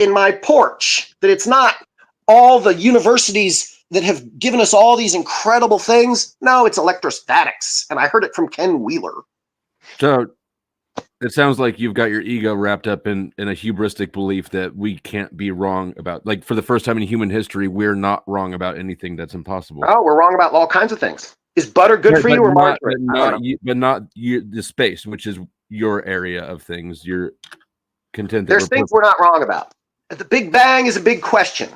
in my porch, that it's not all the universities that have given us all these incredible things. No, it's electrostatics. And I heard it from Ken Wheeler. So it sounds like you've got your ego wrapped up in a hubristic belief that we can't be wrong about, like, for the first time in human history, we're not wrong about anything that's impossible. Oh, we're wrong about all kinds of things. Is butter good for you or margarine? But not the space, which is your area of things. You're content that there's things we're not wrong about. The Big Bang is a big question.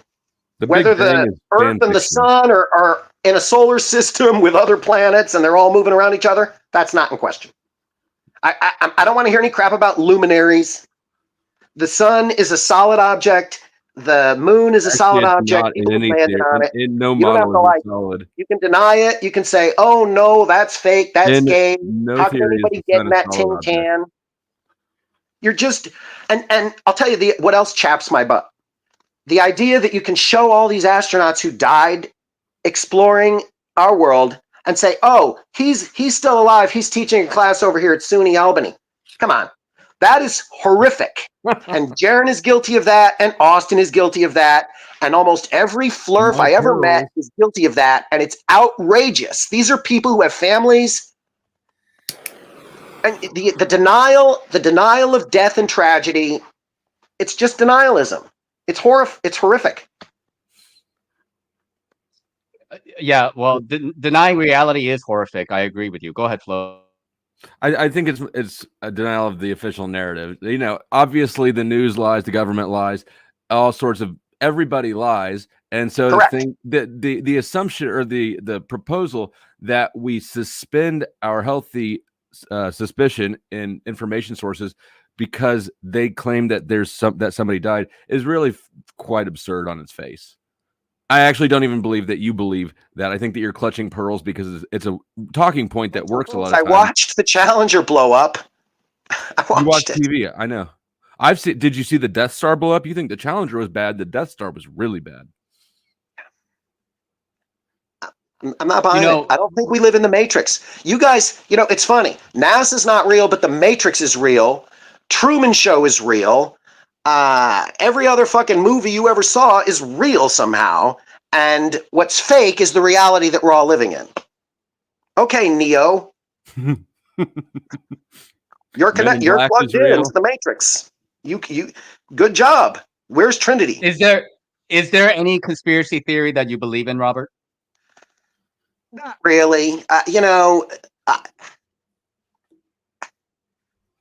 Whether the Earth and the Sun are in a solar system with other planets and they're all moving around each other, that's not in question. I don't want to hear any crap about luminaries. The sun is a solid object. The moon is a solid object. In no model is solid. You can deny it. You can say, "Oh no, that's fake. That's gay. How can anybody get in that tin can?" You're just, and I'll tell you what else chaps my butt. The idea that you can show all these astronauts who died exploring our world and say, "Oh, he's still alive. He's teaching a class over here at SUNY Albany." Come on. That is horrific. And Jaron is guilty of that, and Austin is guilty of that, and almost every flurf I ever met is guilty of that, and it's outrageous. These are people who have families. And the denial of death and tragedy, it's just denialism. It's horrific. Yeah, well, denying reality is horrific. I agree with you. Go ahead, Flo. I think it's a denial of the official narrative. You know, obviously the news lies, the government lies, all sorts of everybody lies, and so the assumption or the proposal that we suspend our healthy suspicion in information sources because they claim that that somebody died is really quite absurd on its face. I actually don't even believe that you believe that. I think that you're clutching pearls because it's a talking point that works a lot of times. I watched the Challenger blow up. You watched TV, I know. Did you see the Death Star blow up? You think the Challenger was bad? The Death Star was really bad. I'm not buying it. I don't think we live in the Matrix. You guys, it's funny. NASA's not real, but the Matrix is real. Truman Show is real. Every other fucking movie you ever saw is real somehow, and what's fake is the reality that we're all living in. Okay, Neo. You're plugged into the Matrix. You good job. Where's Trinity? Is there any conspiracy theory that you believe in, Robert? Not really.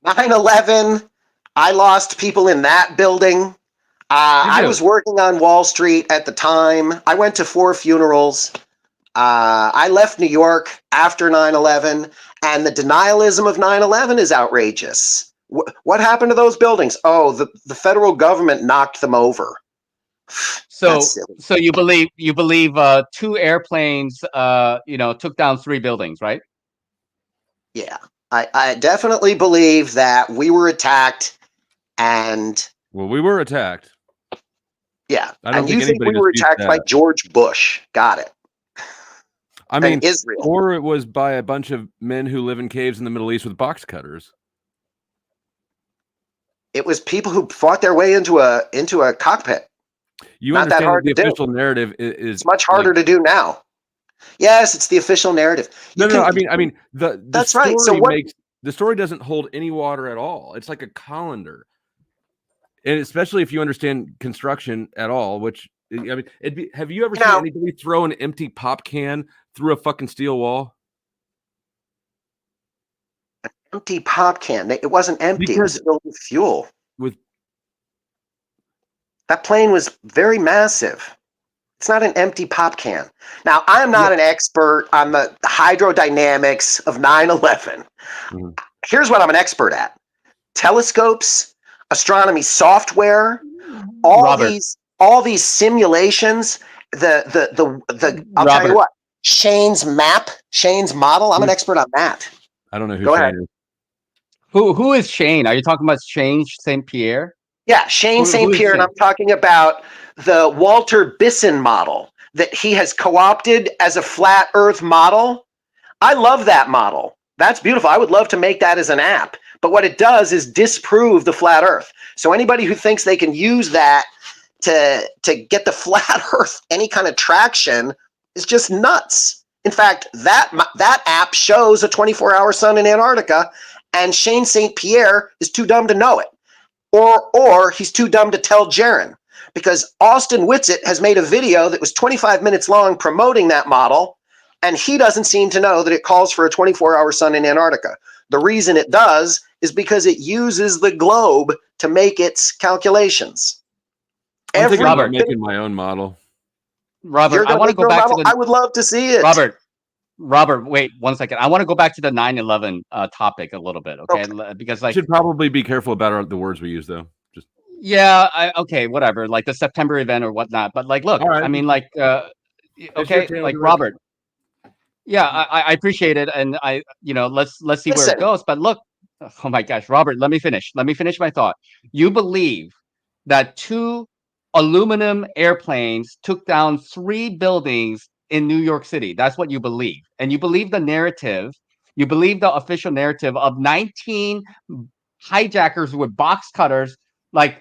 9/11, I lost people in that building. I was working on Wall Street at the time. I went to 4 funerals. I left New York after 9/11, and the denialism of 9/11 is outrageous. What happened to those buildings? Oh, the federal government knocked them over. So you believe 2 airplanes took down 3 buildings, right? Yeah, I definitely believe that we were attacked, and we were attacked. Yeah, and you think we were attacked by George Bush? Got it. I mean, Israel, or it was by a bunch of men who live in caves in the Middle East with box cutters. It was people who fought their way into a cockpit. You understand that the official narrative is it's much harder to do now. Yes, it's the official narrative. I mean that's right. So the story doesn't hold any water at all. It's like a colander, and especially if you understand construction at all. Which have you ever seen anybody throw an empty pop can through a fucking steel wall? An empty pop can. It wasn't empty. It was filled with fuel. That plane was very massive. It's not an empty pop can. Now, I'm not an expert on the hydrodynamics of 9/11. Mm-hmm. Here's what I'm an expert at: telescopes, astronomy software, all these simulations. I'll tell you what. Shane's model. I'm an expert on that. I don't know who Shane is. Who is Shane? Are you talking about Shane St. Pierre? Yeah, Shane St. Pierre, and I'm talking about the Walter Bisson model that he has co-opted as a flat Earth model. I love that model. That's beautiful. I would love to make that as an app. But what it does is disprove the flat Earth. So anybody who thinks they can use that to get the flat Earth any kind of traction is just nuts. In fact, that app shows a 24-hour sun in Antarctica, and Shane St. Pierre is too dumb to know it, or he's too dumb to tell Jaron, because Austin Whitsitt has made a video that was 25 minutes long promoting that model, and he doesn't seem to know that it calls for a 24-hour sun in Antarctica. The reason it does is because it uses the globe to make its calculations. I'm thinking about making my own model. Robert, I want to go back to the... I would love to see it. Robert, wait 1 second. I want to go back to the 9/11 topic a little bit, okay? Because like, we should probably be careful about the words we use, though. Just okay, whatever. Like the September event or whatnot. But like, look, right. I mean, like, okay, like Robert. Yeah, I appreciate it, and let's see where it goes. But look, oh my gosh, Robert, let me finish. Let me finish my thought. You believe that 2 aluminum airplanes took down 3 buildings in New York City. That's what you believe. And you believe the narrative, you believe the official narrative of 19 hijackers with box cutters, like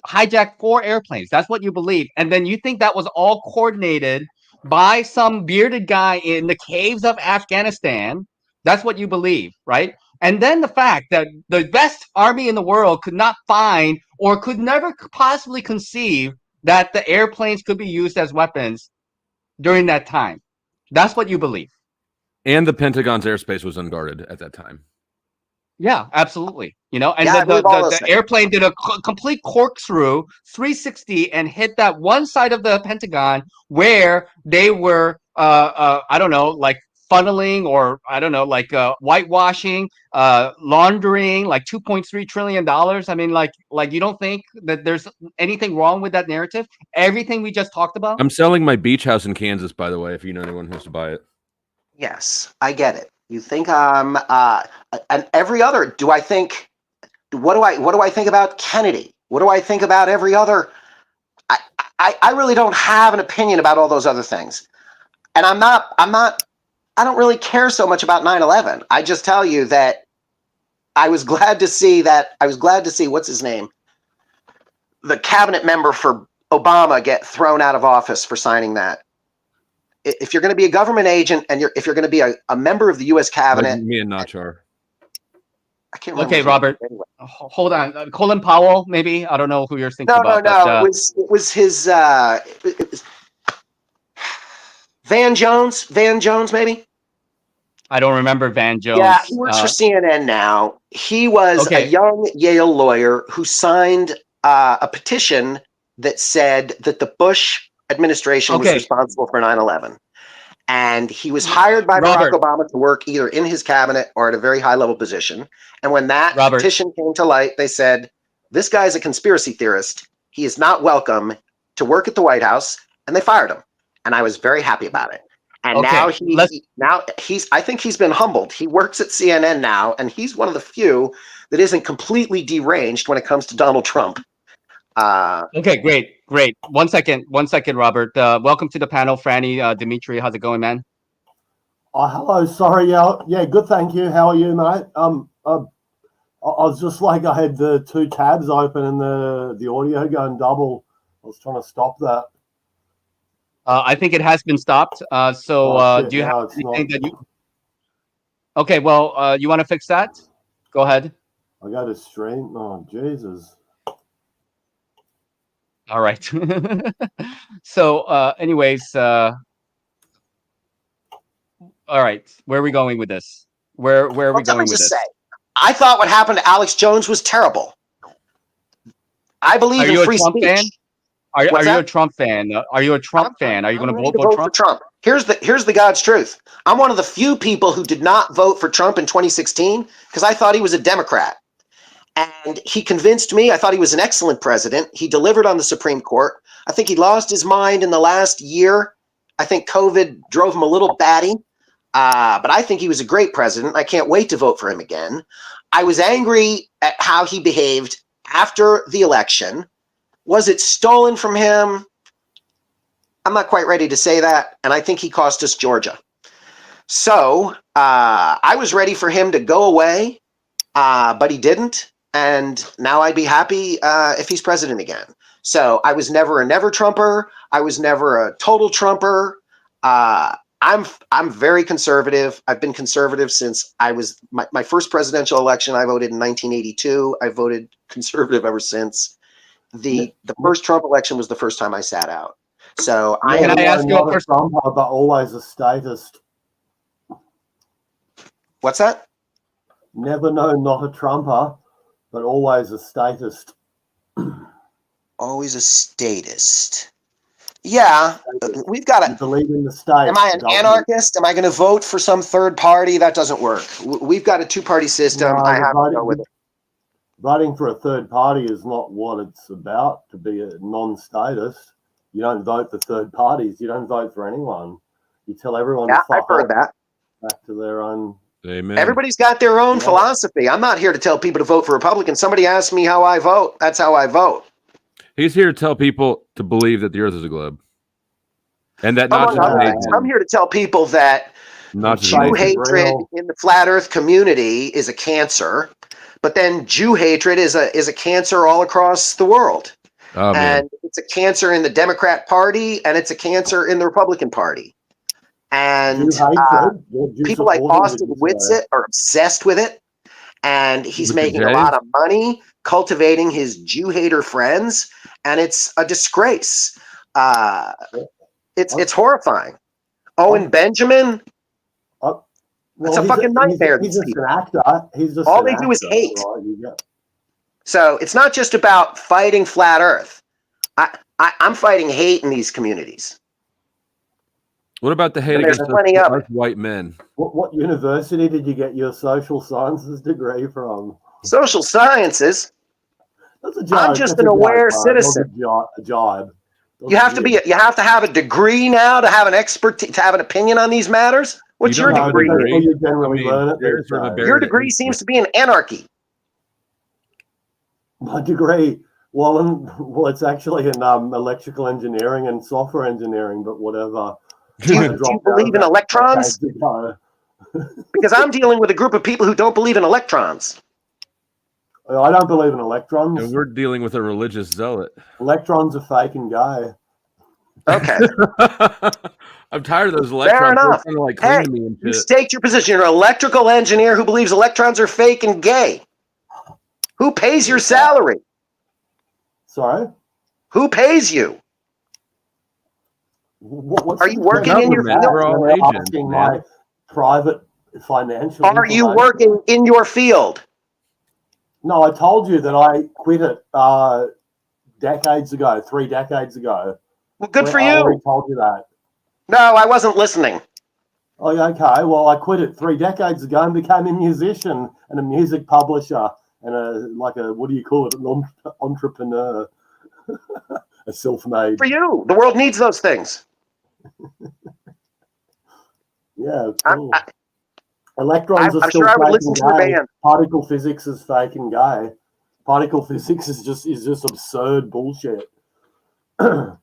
hijacked 4 airplanes. That's what you believe. And then you think that was all coordinated by some bearded guy in the caves of Afghanistan. That's what you believe, right? And then the fact that the best army in the world could not find or could never possibly conceive that the airplanes could be used as weapons during that time. That's what you believe. And the Pentagon's airspace was unguarded at that time. Yeah, absolutely. And the airplane did a complete corkscrew 360 and hit that one side of the Pentagon where they were, I don't know, like funneling or I don't know, like whitewashing, laundering, like $2.3 trillion. I mean, like you don't think that there's anything wrong with that narrative? Everything we just talked about. I'm selling my beach house in Kansas, by the way, if you know anyone who wants to buy it. Yes, I get it. You think and every other. What do I think about Kennedy? What do I think about every other? I really don't have an opinion about all those other things, and I don't really care so much about 9/11. I just tell you that I was glad to see what's his name, the cabinet member for Obama, get thrown out of office for signing that. If you're going to be a government agent and if you're going to be a member of the U.S. cabinet, me and Nachar. I can't remember. Okay, Robert, hold on. Colin Powell, maybe. I don't know who you're thinking about. No. It was his. It was Van Jones. Van Jones, maybe. I don't remember Van Jones. Yeah, he works for CNN now. He was a young Yale lawyer who signed a petition that said that the Bush administration was responsible for 9/11. And he was hired by Barack Obama to work either in his cabinet or at a very high level position. And when that petition came to light, they said, this guy's a conspiracy theorist. He is not welcome to work at the White House. And they fired him. And I was very happy about it. And now I think he's been humbled. He works at CNN now, and he's one of the few that isn't completely deranged when it comes to Donald Trump. Okay, great. 1 second, Robert. Welcome to the panel, Franny, Dimitri. How's it going, man? Oh, hello. Sorry. Yeah, good. Thank you. How are you, mate? I was just like, I had the 2 tabs open and the audio going double. I was trying to stop that. I think it has been stopped. Do you have anything that you? Okay, well, you want to fix that? Go ahead. I got to stream. Oh, Jesus. All right. So, anyways, all right. Where are we going with this? Where are we going with this? I thought what happened to Alex Jones was terrible. I believe in free speech. Fan? Are you a Trump fan? Are you a Trump fan? Are you going to vote for Trump? Here's the God's truth. I'm one of the few people who did not vote for Trump in 2016 because I thought he was a Democrat. And he convinced me. I thought he was an excellent president. He delivered on the Supreme Court. I think he lost his mind in the last year. I think COVID drove him a little batty. But I think he was a great president. I can't wait to vote for him again. I was angry at how he behaved after the election. Was it stolen from him? I'm not quite ready to say that. And I think he cost us Georgia. So I was ready for him to go away, but he didn't. And now I'd be happy if he's president again. So I was never a never Trumper. I was never a total Trumper. I'm very conservative. I've been conservative since I was my first presidential election. I voted in 1982. I voted conservative ever since. The first Trump election was the first time I sat out. So Can I ask you a person, but always a statist. What's that? Never know, not a Trumper, but always a statist. Always a statist. Yeah, we've got to believe in the state. Am I an anarchist? Am I going to vote for some third party? That doesn't work. We've got a two-party system. I have to go with it. Voting for a third party is not what it's about. To be a non-statist, you don't vote for third parties. You don't vote for anyone. You tell everyone. Yeah, to fuck I've heard that. Back to their own. Amen. Everybody's got their own philosophy. I'm not here to tell people to vote for Republicans. Somebody asked me how I vote. That's how I vote. He's here to tell people to believe that the Earth is a globe, and that not I'm here to tell people that Jew hatred in the flat Earth community is a cancer, but then Jew hatred is a cancer all across the world, and it's a cancer in the Democrat Party, and it's a cancer in the Republican Party, and people like Austin Whitsitt are obsessed with it, and he's making a lot of money cultivating his Jew hater friends, and it's a disgrace. It's horrifying. Owen Benjamin, it's a fucking nightmare. He's just an actor. He's just all they do is hate. Right? So it's not just about fighting flat Earth. I'm fighting hate in these communities. What about the hate against white men? What university did you get your social sciences degree from? Social sciences. That's a jibe. I'm just an aware citizen. A jibe. You have to have a degree now to have an to have an opinion on these matters. What's your degree? Your degree seems to be in anarchy. My degree, well, it's actually in electrical engineering and software engineering, but whatever. Do you believe in electrons? Because I'm dealing with a group of people who don't believe in electrons. I don't believe in electrons. And we're dealing with a religious zealot. Electrons are fake and gay. Okay. I'm tired of those electrons. Fair enough. Kind of like hey, me and you state your position. You're an electrical engineer who believes electrons are fake and gay. Who pays your salary? Sorry? Who pays you? Are you working in your field? We're all agents, my private financial. Are you working in your field? No, I told you that I quit it decades ago, 3 decades ago. Well, good for you. I already told you that. No, I wasn't listening. Oh, okay. Well, I quit it 3 decades ago and became a musician and a music publisher and what do you call it? An entrepreneur, a self-made. For you, the world needs those things. Yeah, cool. Electrons are still sure I would fake listen and to the gay. band. Particle physics is fake and gay. Particle physics is just absurd bullshit. Okay.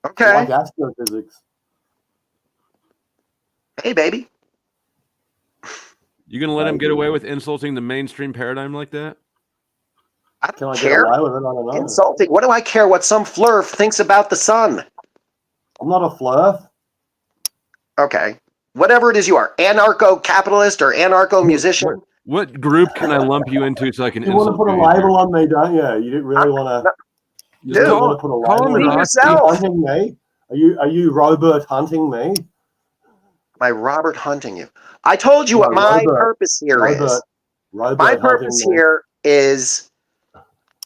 Like astrophysics. Hey, baby. You gonna let him get away with insulting the mainstream paradigm like that? I don't care. Get away with it? I don't know. Insulting. What do I care what some flurf thinks about the sun? I'm not a flurf. Okay. Whatever it is you are, anarcho-capitalist or anarcho-musician. What group can I lump you into so I can? You want to put a label on me, don't you? You didn't really want to. You don't want to put a label on yourself. Hunting me? Are you Robert hunting me? Am I Robert hunting you? I told you what my purpose here is. My purpose here is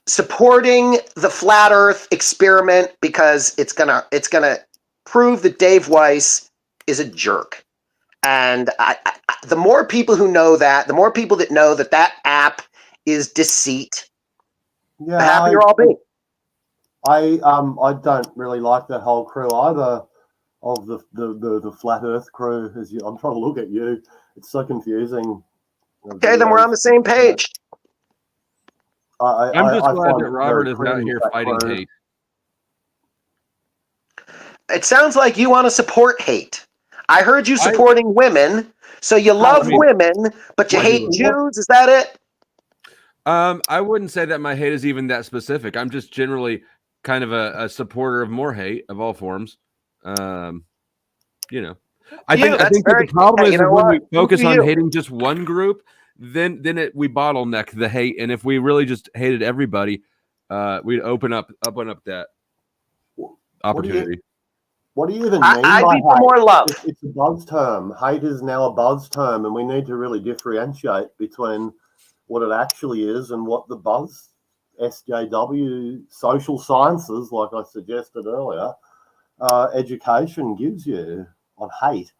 supporting the flat Earth experiment because it's gonna prove that Dave Weiss is a jerk. And the more people who know that, the more people that know that that app is deceit, the happier I'll be. I don't really like that whole crew either of the flat Earth crew. I'm trying to look at you. It's so confusing. Okay, then we're on the same page. I'm just glad that Robert is out here fighting hate. It sounds like you want to support hate. I heard you supporting women, so you love women, but you hate Jews. Is that it? I wouldn't say that my hate is even that specific. I'm just generally kind of a supporter of more hate of all forms. You know, I think that the problem is when we focus on hating just one group, then we bottleneck the hate, and if we really just hated everybody, we'd open up that opportunity. What do you even mean by hate? More love. It's a buzz term. Hate is now a buzz term, and we need to really differentiate between what it actually is and what the buzz SJW social sciences, like I suggested earlier, education gives you on hate.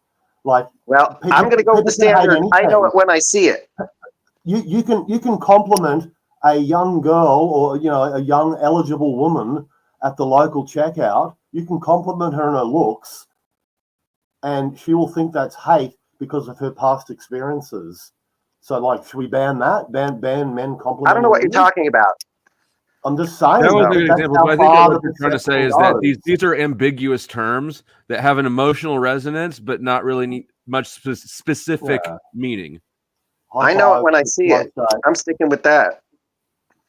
Like, well, I'm going to go with the standard. I know it when I see it. You can compliment a young girl or a young eligible woman at the local checkout. You can compliment her on her looks, and she will think that's hate because of her past experiences. So, like, should we ban that? Ban men complimenting? I don't know what you're talking about. I'm just saying. That was a good example. But I think what you're trying to say is that these are ambiguous terms that have an emotional resonance, but not really much specific meaning. I know it when I see it. I'm sticking with that.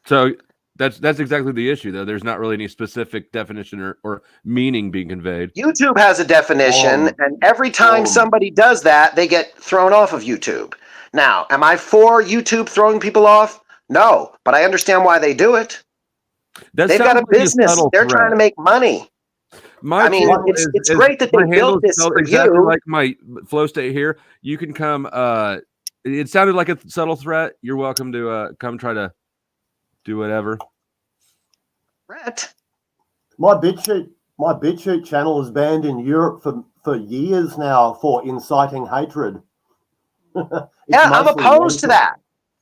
So that's exactly the issue, though. There's not really any specific definition or meaning being conveyed. YouTube has a definition, and every time somebody does that, they get thrown off of YouTube. Now, am I for YouTube throwing people off? No, but I understand why they do it. They've got a business. They're trying to make money. It's great that they built this for exactly you. Like my flow state here. You can come. It sounded like a subtle threat. You're welcome to come try to do whatever. Brett. My BitChute channel is banned in Europe for years now for inciting hatred. Yeah, I'm opposed to that.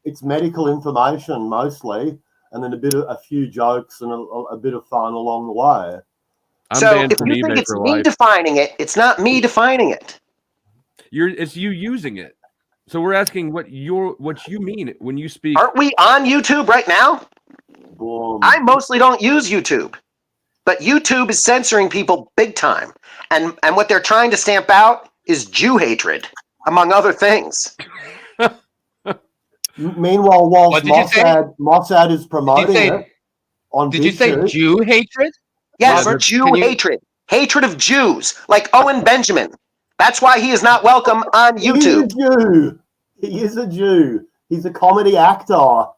It's medical information mostly, and then a few jokes and a bit of fun along the way. So if you think it's me defining it, it's not me defining it. It's you using it. So we're asking what you mean when you speak. Aren't we on YouTube right now? I mostly don't use YouTube, but YouTube is censoring people big time, and what they're trying to stamp out is Jew hatred, among other things. Meanwhile, whilst Mossad is promoting it on Did you say Jew hatred? Yes, Robert, Jew hatred. Hatred of Jews, like Owen Benjamin. That's why he is not welcome on YouTube. He is a Jew. He's a comedy actor. All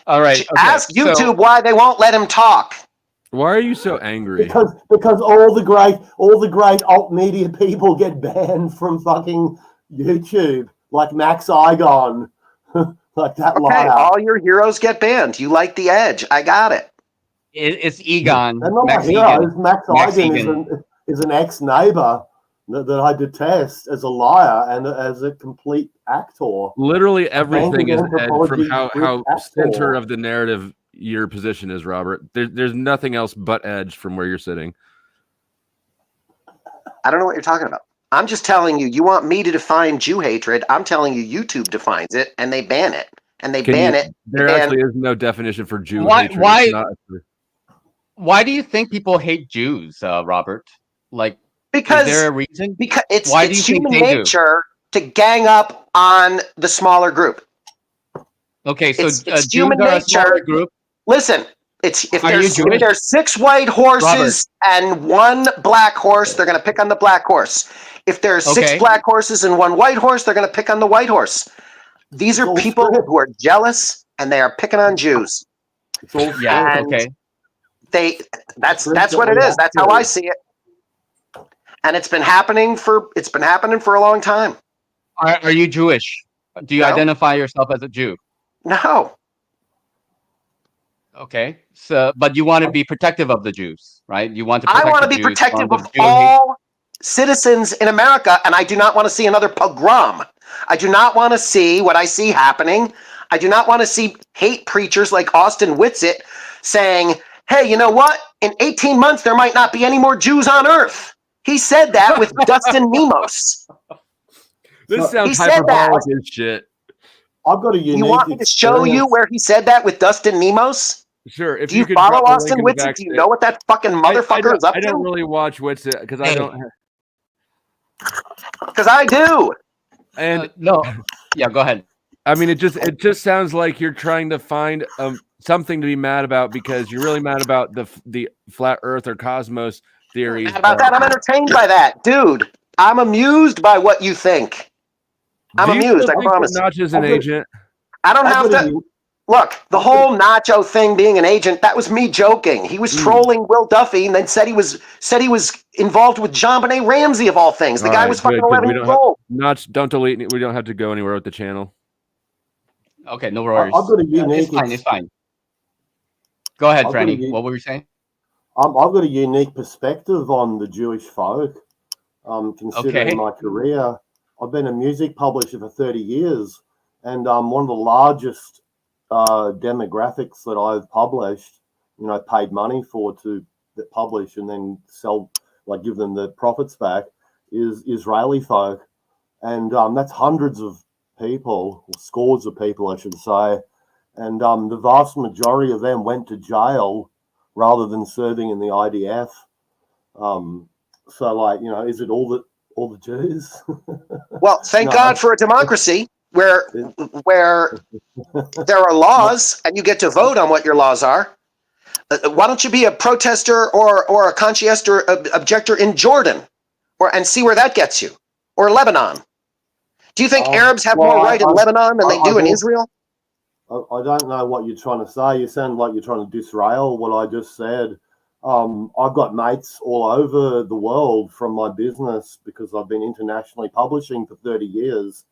right. Okay. Ask YouTube why they won't let him talk. Why are you so angry? Because all the great alt media people get banned from fucking YouTube, like Max Igon, like that liar. All your heroes get banned. You like The Edge. I got it. It's Egon. They're not my heroes. Max Igon is an ex-neighbor that I detest as a liar and as a complete actor. Literally everything is Ed from how center of the narrative your position is, Robert. There's nothing else but edge from where you're sitting. I don't know what you're talking about. I'm just telling you, you want me to define Jew hatred. I'm telling you, YouTube defines it, and they ban it. And they ban it. There actually is no definition for Jew hatred. Why do you think people hate Jews, Robert? Because is there a reason? Because it's human nature to gang up on the smaller group. Okay, so it's human nature. Group. Listen, if there's 6 white horses and 1 black horse, they're going to pick on the black horse. If there's 6 black horses and 1 white horse, they're going to pick on the white horse. These are people who are jealous, and they are picking on Jews. Yeah. Okay. That's what it is. That's how I see it. And it's been happening for a long time. Are you Jewish? Do you identify yourself as a Jew? No. Okay. So, but you want to be protective of the Jews, right? You want to. I want to be protective of all citizens in America, and I do not want to see another pogrom. I do not want to see what I see happening. I do not want to see hate preachers like Austin Whitsitt saying, "Hey, you know what? In 18 months, there might not be any more Jews on Earth." He said that with Dustin Nemos. This sounds hyperbolic as shit. I've got a unique. You want me to show you where he said that with Dustin Nemos? Sure. If do you follow Austin Whitsitt? Do you know what that fucking motherfucker is up to? I don't really watch Whitsitt because I don't. Because I do. And no, yeah, go ahead. I mean, it just sounds like you're trying to find something to be mad about because you're really mad about the flat Earth or cosmos theories. About that, I'm entertained by that, dude. I'm amused by what you think. I'm amused. I promise. Notch is an agent. I don't have to. Look, the whole Nacho thing being an agent, that was me joking. He was trolling Will Duffy and then said he was involved with JonBenet Ramsey of all things. The guy was fucking 11 years old. Notch, don't delete it. We don't have to go anywhere with the channel. Okay, no worries. I've got a unique. It's fine. Go ahead, Franny. What were you saying? I've got a unique perspective on the Jewish folk. Considering my career, I've been a music publisher for 30 years, and one of the largest demographics that I've published, paid money for to publish and then sell, like give them the profits back, is Israeli folk, and that's hundreds of people, or scores of people, I should say, and the vast majority of them went to jail rather than serving in the IDF. So, like, is it all the Jews? Well, thank God for a democracy where there are laws and you get to vote on what your laws are. Why don't you be a protester or a conscientious objector in Jordan, and see where that gets you, or Lebanon? Do you think Arabs have more right in Lebanon than they do in Israel? I don't know what you're trying to say. You sound like you're trying to disrail what I just said. I've got mates all over the world from my business because I've been internationally publishing for 30 years.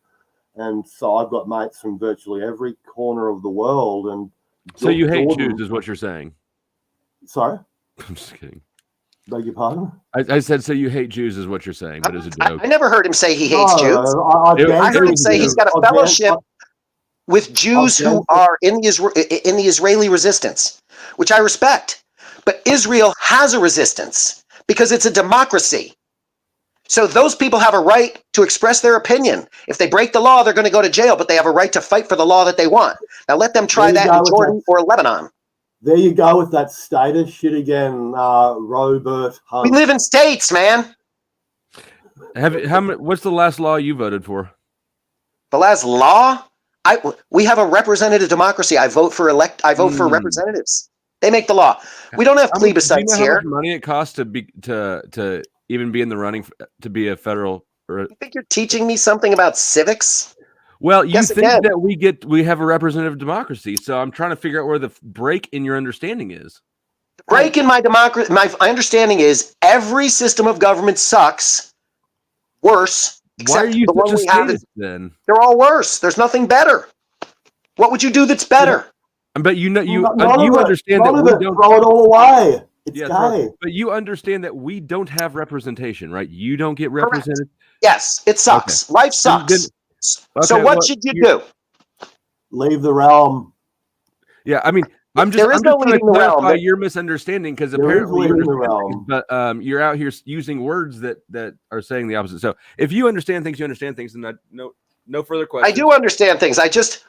And so I've got mates from virtually every corner of the world. And so you hate Jews is what you're saying? Sorry? I'm just kidding. Beg your pardon? I said, so you hate Jews is what you're saying, but it's a joke. I never heard him say he hates Jews. I heard him say he's got a fellowship with Jews who are in the Israeli resistance, which I respect. But Israel has a resistance because it's a democracy. So those people have a right to express their opinion. If they break the law, they're going to go to jail, but they have a right to fight for the law that they want. Now let them try that in Jordan or Lebanon. There you go with that status shit again, Robert Hunt. We live in states, man. What's the last law you voted for? The last law? We have a representative democracy. I vote for representatives. They make the law. We don't have plebiscites here. How much money it costs to even be in the running to be a federal? You think you're teaching me something about civics? Well, you think that we have a representative democracy, so I'm trying to figure out where the break in your understanding is. The break in my democracy, my understanding is every system of government sucks. Worse. Why are you such a statist then? They're all worse. There's nothing better. What would you do that's better? But you understand that we don't throw it all away. It's gay. But you understand that we don't have representation, right? You don't get represented. Correct. Yes, it sucks. Okay. Life sucks. So what should you do? Leave the realm. Yeah, I mean, I'm just trying to clarify your misunderstanding because apparently you're out here using words that are saying the opposite. So if you understand things, then no further questions. I do understand things.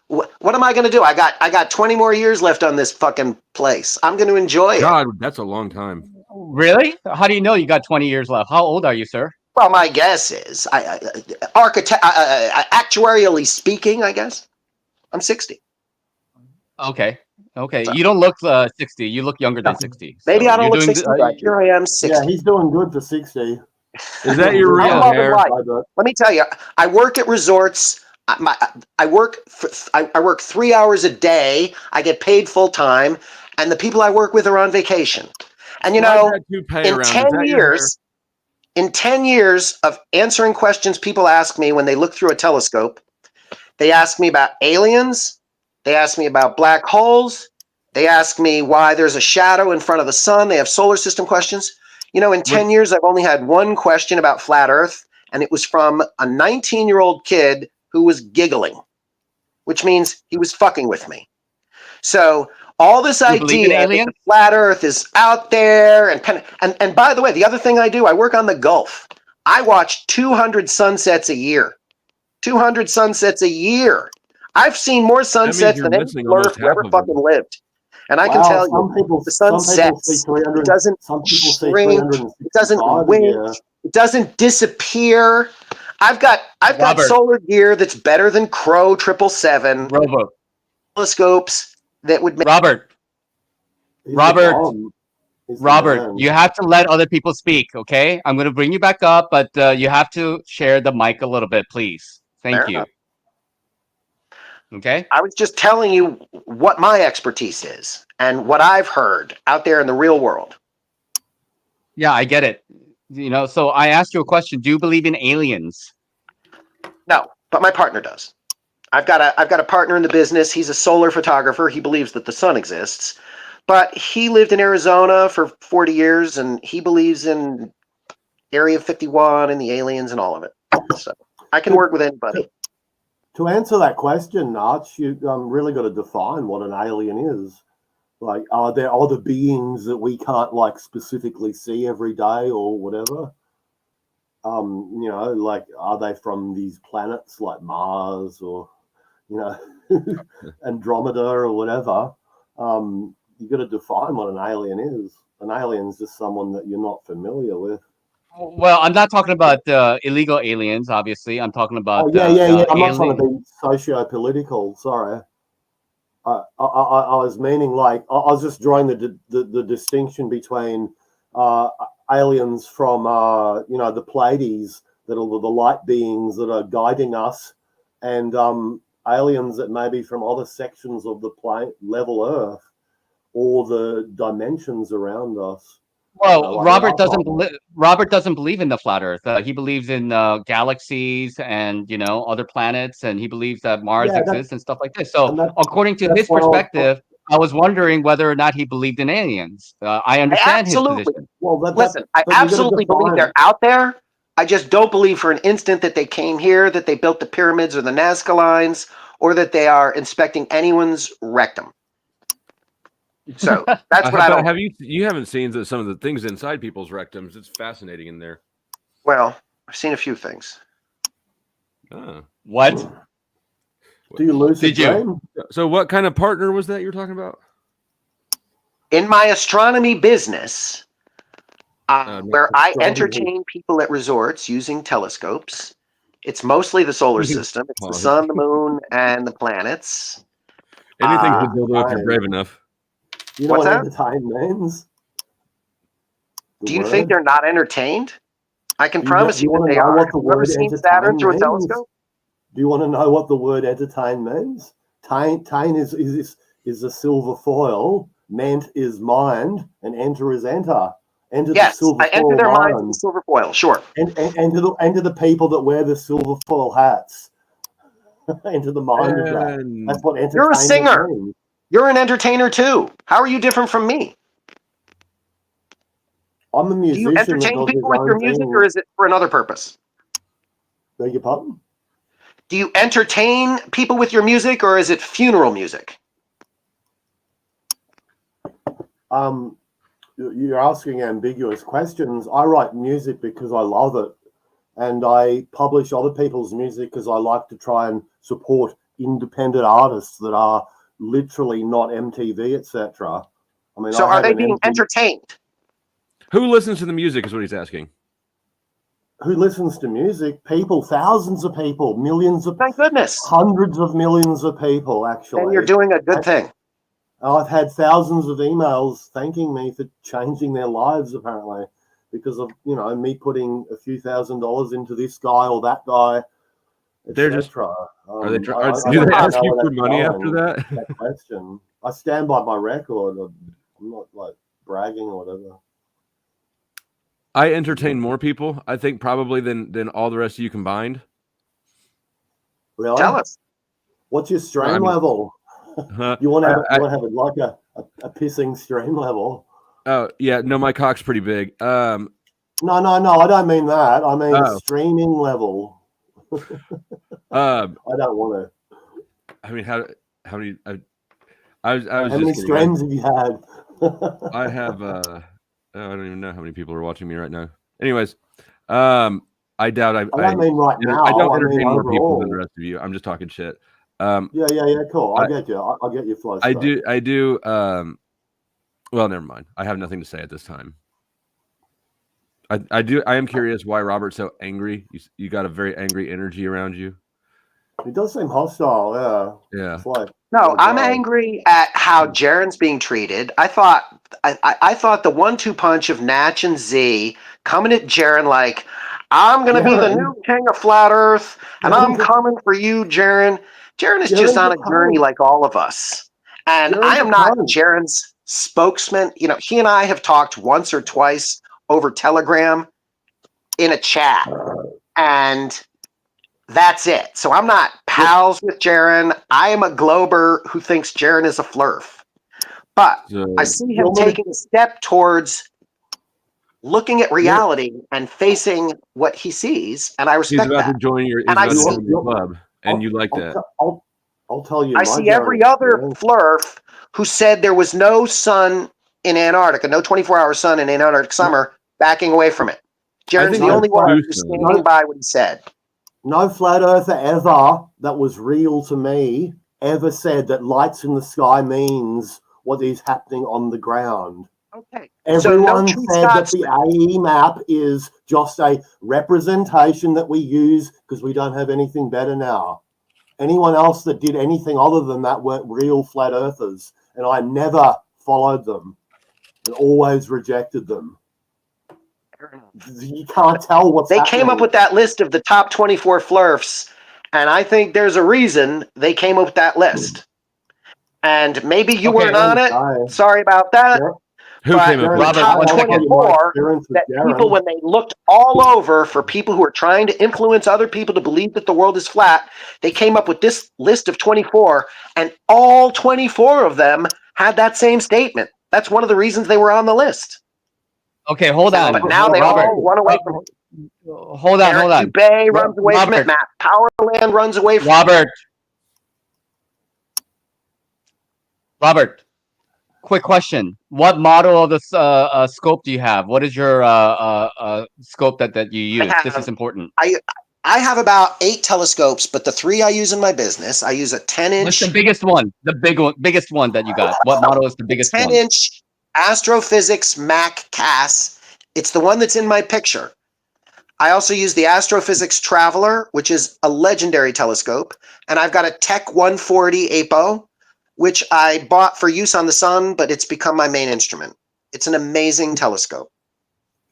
What am I going to do? I got 20 more years left on this fucking place. I'm going to enjoy it. God, that's a long time. Really? How do you know you got 20 years left? How old are you, sir? Well, my guess is, actuarially speaking, I guess I'm 60. Okay. You don't look 60. You look younger than 60. Maybe I don't look 60. Here I am, 60. Yeah, he's doing good for 60. Is that your real hair? Let me tell you, I work at resorts. I work 3 hours a day. I get paid full time, and the people I work with are on vacation. And in 10 years of answering questions people ask me when they look through a telescope, they ask me about aliens. They ask me about black holes. They ask me why there's a shadow in front of the sun. They have solar system questions. In 10 years, I've only had one question about flat Earth, and it was from a 19-year-old kid who was giggling, which means he was fucking with me. So all this idea that the flat Earth is out there, and by the way, the other thing I do, I work on the Gulf. I watch 200 sunsets a year. 200 sunsets a year. I've seen more sunsets than any Smurf who ever fucking lived. And I can tell you, the sun sets. It doesn't shrink. It doesn't wink. It doesn't disappear. I've got solar gear that's better than Crow 777. Telescopes that would make Robert. Robert, you have to let other people speak, okay? I'm going to bring you back up, but you have to share the mic a little bit, please. Thank you. Okay? I was just telling you what my expertise is and what I've heard out there in the real world. Yeah, I get it. You know, so I asked you a question. Do you believe in aliens? No, but my partner does. I've got a partner in the business. He's a solar photographer. He believes that the sun exists. But he lived in Arizona for 40 years, and he believes in Area 51 and the aliens and all of it. So I can work with anybody. To answer that question, Notch, you really got to define what an alien is. Like, are there other beings that we can't, like, specifically see every day or whatever? You know, like, are they from these planets like Mars or, you know, Andromeda or whatever? You got to define what an alien is. An alien is just someone that you're not familiar with. Well, I'm not talking about illegal aliens, obviously. I'm talking about I'm not trying to be socio-political. Sorry, I was meaning, like, I was just drawing the distinction between aliens from you know, the Pleiades, that are the light beings that are guiding us, and aliens that may be from other sections of the level Earth, or the dimensions around us. Well, like Robert doesn't believe in the flat Earth. He believes in galaxies and, you know, other planets, and he believes that Mars exists and stuff like this. So, according to his perspective, I was wondering whether or not he believed in aliens. I understand his position. Well, listen, I absolutely believe they're out there. I just don't believe for an instant that they came here, that they built the pyramids or the Nazca lines, or that they are inspecting anyone's rectum. So that's what I don't. You haven't seen some of the things inside people's rectums? It's fascinating in there. Well, I've seen a few things. What? Do you lose? Did you? So, what kind of partner was that you were talking about? In my astronomy business, where I entertain people at resorts using telescopes, it's mostly the solar system. It's the sun, the moon, and the planets. Anything to build up if you're brave enough. You know what entertain means? Do you think they're not entertained? I can promise you that they are. Have you ever seen Saturn through a telescope? Do you want to know what the word entertain means? Tain is a silver foil. Ment is mind, and enter is enter. Enter the silver foil. Enter their minds in the silver foil. Sure. And enter the people that wear the silver foil hats. Enter the mind of that. That's what entertainment You're a singer. means. You're an entertainer too. How are you different from me? I'm a musician. Do you entertain people with your music, or is it for another purpose? Beg your pardon? Do you entertain people with your music, or is it funeral music? You're asking ambiguous questions. I write music because I love it, and I publish other people's music because I like to try and support independent artists that are literally not MTV, etc. I mean, so are they being entertained? Who listens to the music is what he's asking. Who listens to music? People, thousands of people, millions of, thank goodness, hundreds of millions of people, actually. And you're doing a good thing. I've had thousands of emails thanking me for changing their lives, apparently, because of, you know, me putting a few $1,000s into this guy or that guy. They're just do they ask you for money after that question? I stand by my record. I'm not, like, bragging or whatever. I entertain more people, I think, probably than all the rest of you combined. Really? Tell us. What's your stream level? You want to have like a pissing stream level? Oh yeah, no, my cock's pretty big. No, I don't mean that. I mean streaming level. I don't want to. I mean, how many? How many streams have you had? I have. I don't even know how many people are watching me right now. Anyways, I doubt I don't mean right now. I don't entertain more people than the rest of you. I'm just talking shit. Yeah, cool. I get you. I'll get your flow. I do. Well, never mind. I have nothing to say at this time. I am curious why Robert's so angry. You got a very angry energy around you. It does seem hostile, yeah. Yeah. It's like, no, I'm angry at how Jaren's being treated. I thought the 1-2 punch of Natch and Z coming at Jaren like, I'm gonna be the new king of flat Earth, and I'm coming for you, Jaren. Jaren is just on a journey like all of us, and I am not Jaren's spokesman. You know, he and I have talked once or twice over Telegram in a chat, and that's it. So I'm not pals with Jaren. I am a Glober who thinks Jaren is a flurf. But I see him taking a step towards looking at reality and facing what he sees, and I respect that. He's about to join your club, and you like that. I'll tell you. I see every other flurf who said there was no sun in Antarctica, no 24-hour sun in Antarctic summer, backing away from it. Jaren's the only one who's standing by what he said. No flat earther ever that was real to me ever said that lights in the sky means what is happening on the ground. Okay. Everyone said that the AE map is just a representation that we use because we don't have anything better now. Anyone else that did anything other than that weren't real flat earthers, and I never followed them and always rejected them. You can't tell what's happening. They came up with that list of the top 24 flurfs, and I think there's a reason they came up with that list. And maybe you weren't on it. Sorry about that. Yeah. Who came up with the top 24 that people, when they looked all over for people who are trying to influence other people to believe that the world is flat, they came up with this list of 24, and all 24 of them had that same statement. That's one of the reasons they were on the list. Okay, hold on. But now they all run away from it. Hold on. Dubé runs away from it. Matt Powerland runs away from it. Robert, quick question. What model of the scope do you have? What is your scope that you use? This is important. I have about 8 telescopes, but the 3 I use in my business, I use a 10-inch. What's the biggest one? The biggest one that you got. What model is the biggest 10-inch Astrophysics Mac Cass. It's the one that's in my picture. I also use the Astrophysics Traveler, which is a legendary telescope, and I've got a Tech 140 APO, which I bought for use on the sun, but it's become my main instrument. It's an amazing telescope.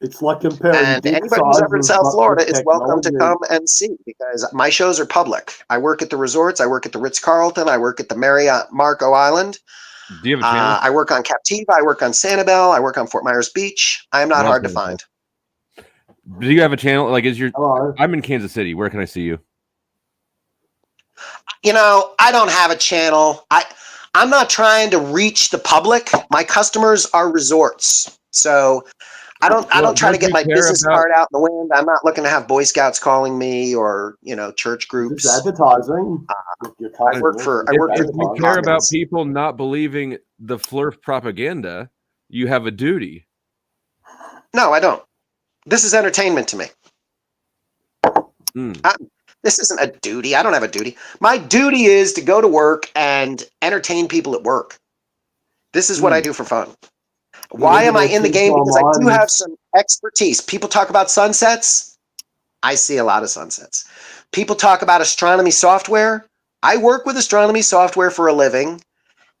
It's like comparing. And anybody who's ever in South Florida is welcome to come and see, because my shows are public. I work at the resorts. I work at the Ritz-Carlton. I work at the Marriott Marco Island. Do you have a channel? I work on Captiva. I work on Sanibel. I work on Fort Myers Beach. I am not hard to find. Do you have a channel? Like, I'm in Kansas City. Where can I see you? You know, I don't have a channel. I'm not trying to reach the public. My customers are resorts. So I don't try to get my business card out in the wind. I'm not looking to have Boy Scouts calling me or, church groups. It's advertising. I work for if you care about people not believing the flurf propaganda, you have a duty. No, I don't. This is entertainment to me. This isn't a duty. I don't have a duty. My duty is to go to work and entertain people at work. This is what I do for fun. Why am I in the game? Because I do have some expertise. People talk about sunsets. I see a lot of sunsets. People talk about astronomy software. I work with astronomy software for a living.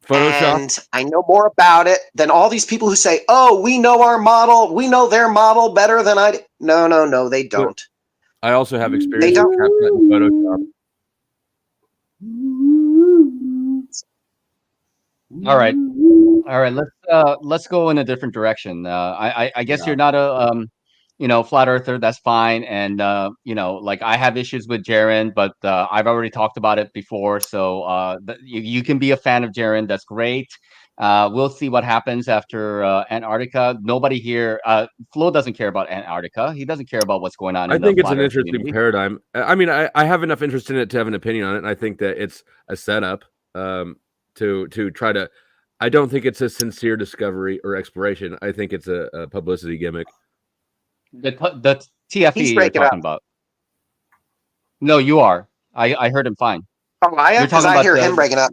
Photoshop. And I know more about it than all these people who say, oh, we know our model. We know their model better than I do. No, they don't. I also have experience in Photoshop. All right. Let's go in a different direction. I guess you're not a flat earther. That's fine. And like I have issues with Jaren, but I've already talked about it before. So you can be a fan of Jaren. That's great. We'll see what happens after Antarctica. Nobody here, Flo doesn't care about Antarctica. He doesn't care about what's going on. I think it's an interesting paradigm. I mean, I have enough interest in it to have an opinion on it, and I think that it's a setup to try to. I don't think it's a sincere discovery or exploration. I think it's a publicity gimmick. The TFE you're talking about. No, you are. I heard him fine. Oh, I am, because I hear him breaking up.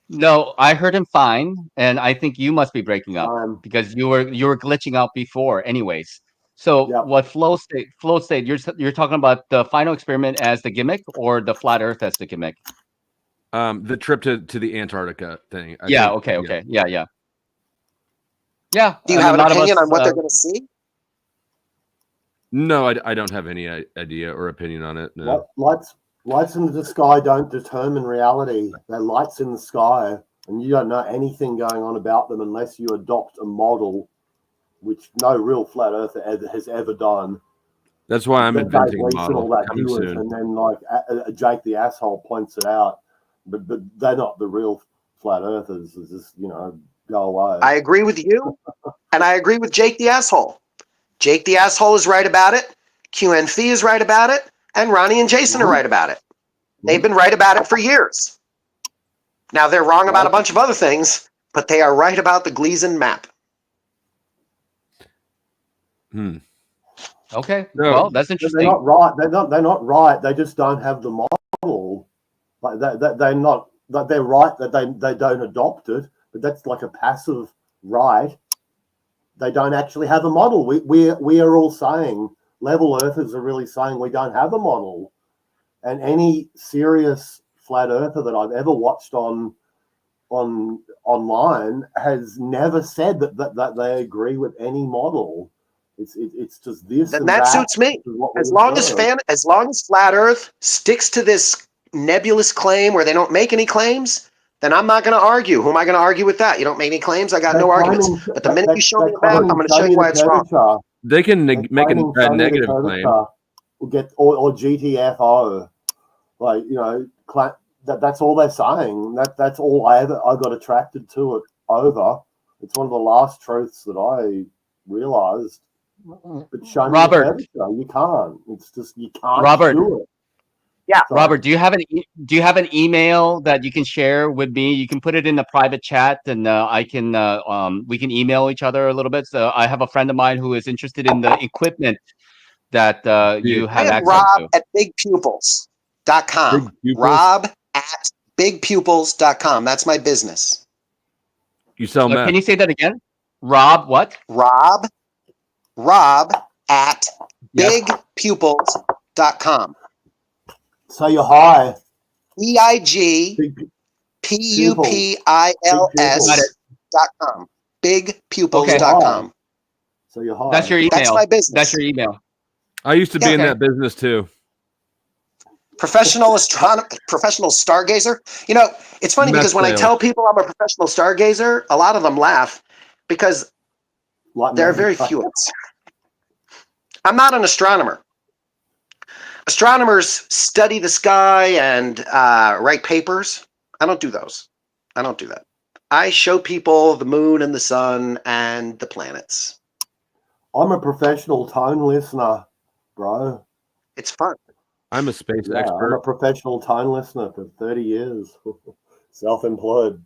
No, I heard him fine, and I think you must be breaking up because you were glitching out before. Anyways, So what flow state? You're talking about the final experiment as the gimmick, or the flat Earth as the gimmick? The trip to the Antarctica thing. I Yeah. think, Okay. Yeah. Yeah. Do you have an opinion on what they're going to see? No, I don't have any idea or opinion on it. No. Lights in the sky don't determine reality. They're lights in the sky, and you don't know anything going on about them unless you adopt a model, which no real flat earther has ever done. That's why I'm inventing a model. Coming soon. And then, like, Jake the asshole points it out, but they're not the real flat earthers. It's just, go away. I agree with you, and I agree with Jake the asshole. Jake the asshole is right about it. QNF is right about it. And Ronnie and Jason are right about it. They've been right about it for years. Now, they're wrong about a bunch of other things, but they are right about the Gleason map. Okay. Well, that's interesting. They're not right. They're not right. They just don't have the model. Like they're not. Like they're right that they don't adopt it, but that's like a passive right. They don't actually have a model. We are all saying, level earthers are really saying, we don't have a model. And any serious flat earther that I've ever watched online has never said that they agree with any model. It's just this. And that suits me. As long as flat Earth sticks to this nebulous claim where they don't make any claims, then I'm not going to argue. Who am I going to argue with that? You don't make any claims, I got no arguments. But the minute you show me the map, I'm going to show you why it's wrong. They can make a negative claim. Will get or GTFO, like that's all they're saying. That's all I got attracted to it over. It's one of the last truths that I realized. But show Robert, you can't. It's just you can't do it. Yeah, so, Robert, do you have an email that you can share with me? You can put it in the private chat, and we can email each other a little bit. So I have a friend of mine who is interested in the equipment that you have access Rob to. at bigpupils.com. Rob at bigpupils.com. That's my business. You sell meth. Can you say that again? Rob what? Rob at bigpupils.com. So you're high. BigPupils.com. Bigpupils.com. So you're high. That's your email. That's my business. That's your email. I used to be in that business too. Professional astronomer, professional stargazer. It's funny because when I tell people I'm a professional stargazer, a lot of them laugh because there are very few of us. I'm not an astronomer. Astronomers study the sky and write papers. I don't do those. I don't do that. I show people the moon and the sun and the planets. I'm a professional tone listener, bro. It's fun. I'm a space expert. I'm a professional tone listener for 30 years. Self-employed.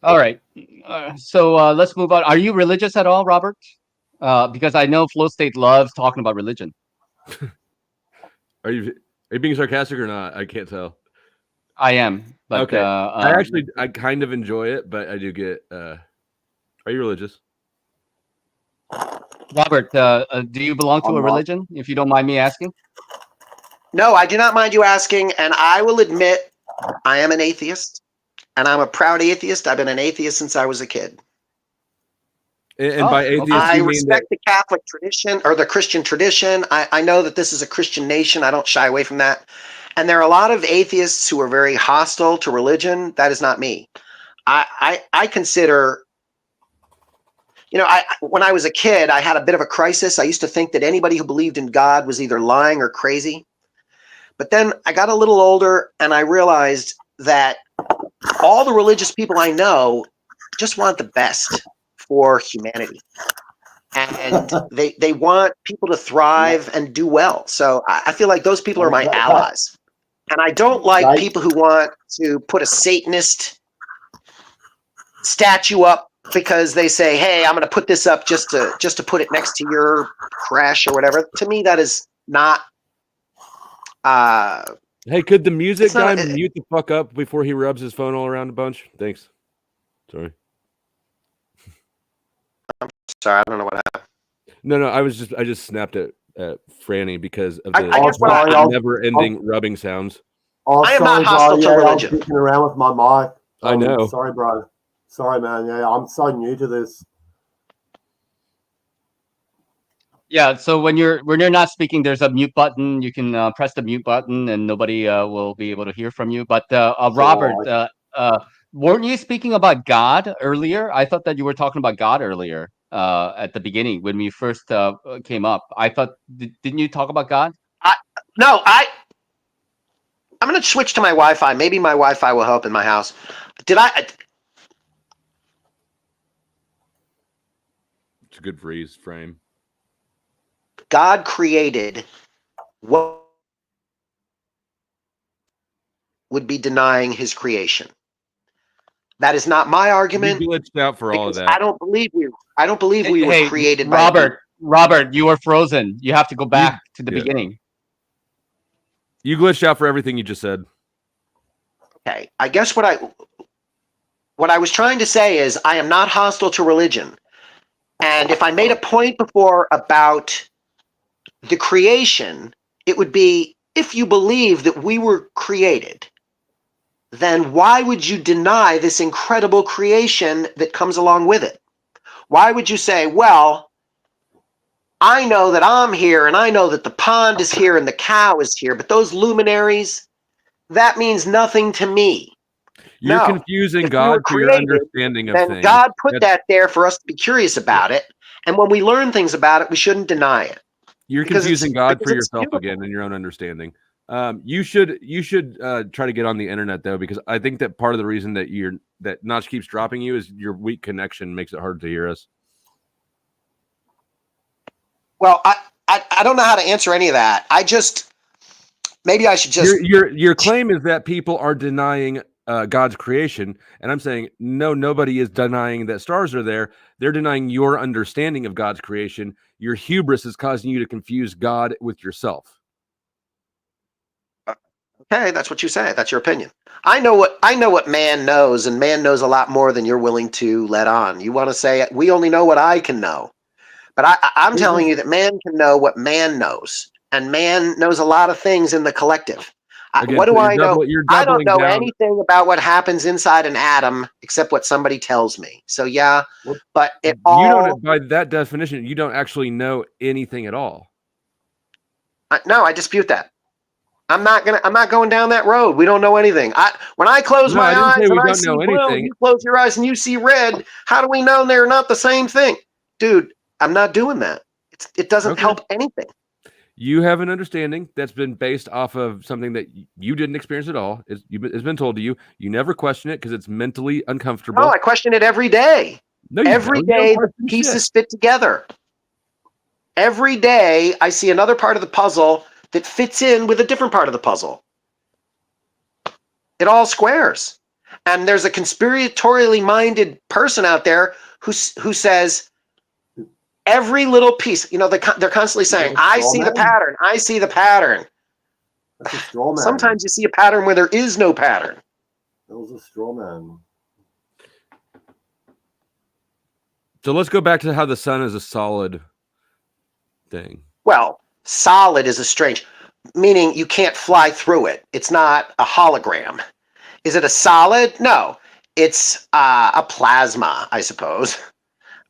All right. So let's move on. Are you religious at all, Robert? Because I know Flow State loves talking about religion. Are you being sarcastic or not? I can't tell. I am. But, okay. I kind of enjoy it, but I do get. Are you religious? Robert, do you belong to a religion, if you don't mind me asking? No, I do not mind you asking, and I will admit I am an atheist, and I'm a proud atheist. I've been an atheist since I was a kid. And by atheist, I respect the Catholic tradition or the Christian tradition. I know that this is a Christian nation. I don't shy away from that. And there are a lot of atheists who are very hostile to religion. That is not me. I consider, when I was a kid, I had a bit of a crisis. I used to think that anybody who believed in God was either lying or crazy. But then I got a little older and I realized that all the religious people I know just want the best for humanity. And they want people to thrive and do well. So I feel like those people are my allies. And I don't like people who want to put a Satanist statue up because they say, hey, I'm going to put this up just to put it next to your crash or whatever. To me, that is not Hey, could the music guy mute the fuck up before he rubs his phone all around a bunch? Thanks. Sorry. I'm sorry, I don't know what happened. No, I just snapped at Franny because of the never-ending rubbing sounds. I am not hostile to religion. I'm kicking around with my mic. I know. Sorry, bro. Sorry, man. Yeah, I'm so new to this. Yeah, so when you're not speaking, there's a mute button. You can press the mute button, and nobody will be able to hear from you. But Robert, weren't you speaking about God earlier? I thought that you were talking about God earlier at the beginning when we first came up. I thought, didn't you talk about God? No, I'm going to switch to my Wi-Fi. Maybe my Wi-Fi will help in my house. Did I? It's a good freeze frame. God created what would be denying his creation. That is not my argument. You glitched out for all of that. I don't believe we were created by Robert, you were frozen. You have to go back to the beginning. You glitched out for everything you just said. Okay. I guess what I was trying to say is I am not hostile to religion. And if I made a point before about the creation, it would be, if you believe that we were created, then why would you deny this incredible creation that comes along with it? Why would you say, well, I know that I'm here and I know that the pond is here and the cow is here, but those luminaries, that means nothing to me. You're confusing God for your understanding of things. God put that there for us to be curious about it. And when we learn things about it, we shouldn't deny it. You're confusing God for yourself again in your own understanding. You should try to get on the internet though, because I think that part of the reason that Notch keeps dropping you is your weak connection makes it hard to hear us. Well, I don't know how to answer any of that. Maybe I should just. Your claim is that people are denying God's creation, and I'm saying no, nobody is denying that stars are there. They're denying your understanding of God's creation. Your hubris is causing you to confuse God with yourself. Okay, that's what you say. That's your opinion. I know what man knows, and man knows a lot more than you're willing to let on. You want to say we only know what I can know, but I'm telling you that man can know what man knows, and man knows a lot of things in the collective. Again, what do I know? I don't know anything about what happens inside an atom except what somebody tells me. So yeah, but you don't, by that definition, you don't actually know anything at all. No, I dispute that. I'm not going down that road. We don't know anything. When I close my eyes and I see blue, you close your eyes and you see red. How do we know they're not the same thing? Dude, I'm not doing that. It doesn't help anything. You have an understanding that's been based off of something that you didn't experience at all. It's been told to you. You never question it because it's mentally uncomfortable. No, I question it every day. No, every day the pieces fit together. Every day I see another part of the puzzle that fits in with a different part of the puzzle. It all squares. And there's a conspiratorially minded person out there who says, every little piece, they're constantly saying, I see the pattern. I see the pattern. That's a straw man. Sometimes you see a pattern where there is no pattern. That was a straw man. So let's go back to how the sun is a solid thing. Well, solid is a strange, meaning you can't fly through it. It's not a hologram. Is it a solid? No. It's a plasma, I suppose.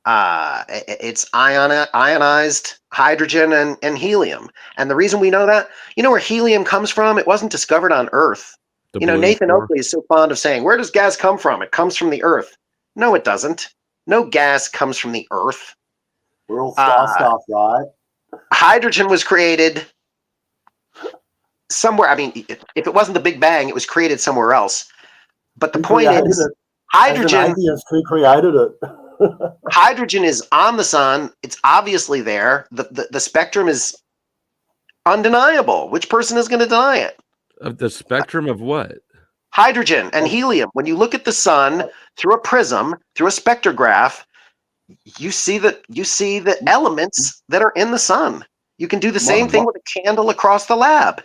It's ionized hydrogen and helium. And the reason we know that, where helium comes from? It wasn't discovered on Earth. Nathan Oakley is so fond of saying, where does gas come from? It comes from the Earth. No, it doesn't. No gas comes from the Earth. We're all star stuff, right? Hydrogen was created somewhere. I mean, if it wasn't the Big Bang, it was created somewhere else. But the point is, hydrogen. Who created it? Hydrogen is on the sun. It's obviously there. The spectrum is undeniable. Which person is going to deny it? Of the spectrum of what? Hydrogen and helium. When you look at the sun through a prism, through a spectrograph, you see the elements that are in the sun. You can do the same thing with a candle across the lab.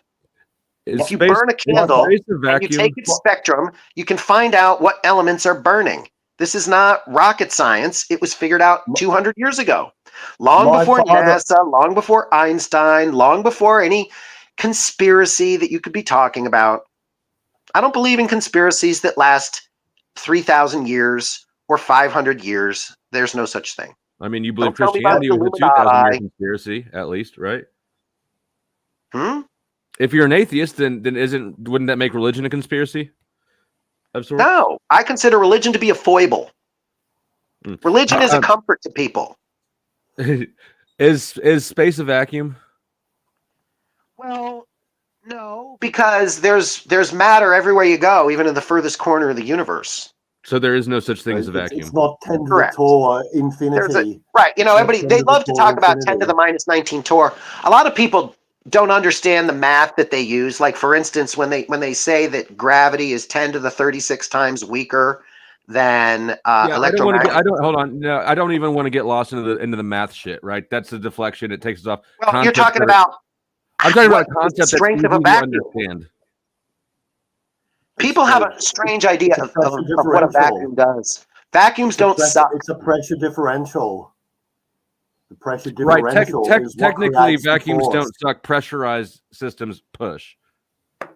If you burn a candle and you take its spectrum, you can find out what elements are burning. This is not rocket science. It was figured out 200 years ago. Long before NASA, long before Einstein, long before any conspiracy that you could be talking about. I don't believe in conspiracies that last 3,000 years or 500 years. There's no such thing. I mean, you believe Christianity was a 2,000-year conspiracy, at least, right? If you're an atheist, then wouldn't that make religion a conspiracy? Of sorts? No, I consider religion to be a foible. Religion is a comfort to people. Is space a vacuum? Well, no, because there's matter everywhere you go, even in the furthest corner of the universe. So there is no such thing as a vacuum. It's not 10 to the Torr infinity. Right. You know, everybody, they love to talk about 10 to the minus 19 Torr. A lot of people don't understand the math that they use. Like, for instance, when they say that gravity is 10 to the 36 times weaker than electromagnetic. I don't even want to get lost into the math shit, right? That's the deflection. It takes us off. Well, you're talking about. I'm talking about a concept strength of a vacuum. Understand. People have a strange idea of what a vacuum does. Vacuums don't suck. It's a pressure differential. The pressure differential. Right. Technically, vacuums don't suck. Pressurized systems push.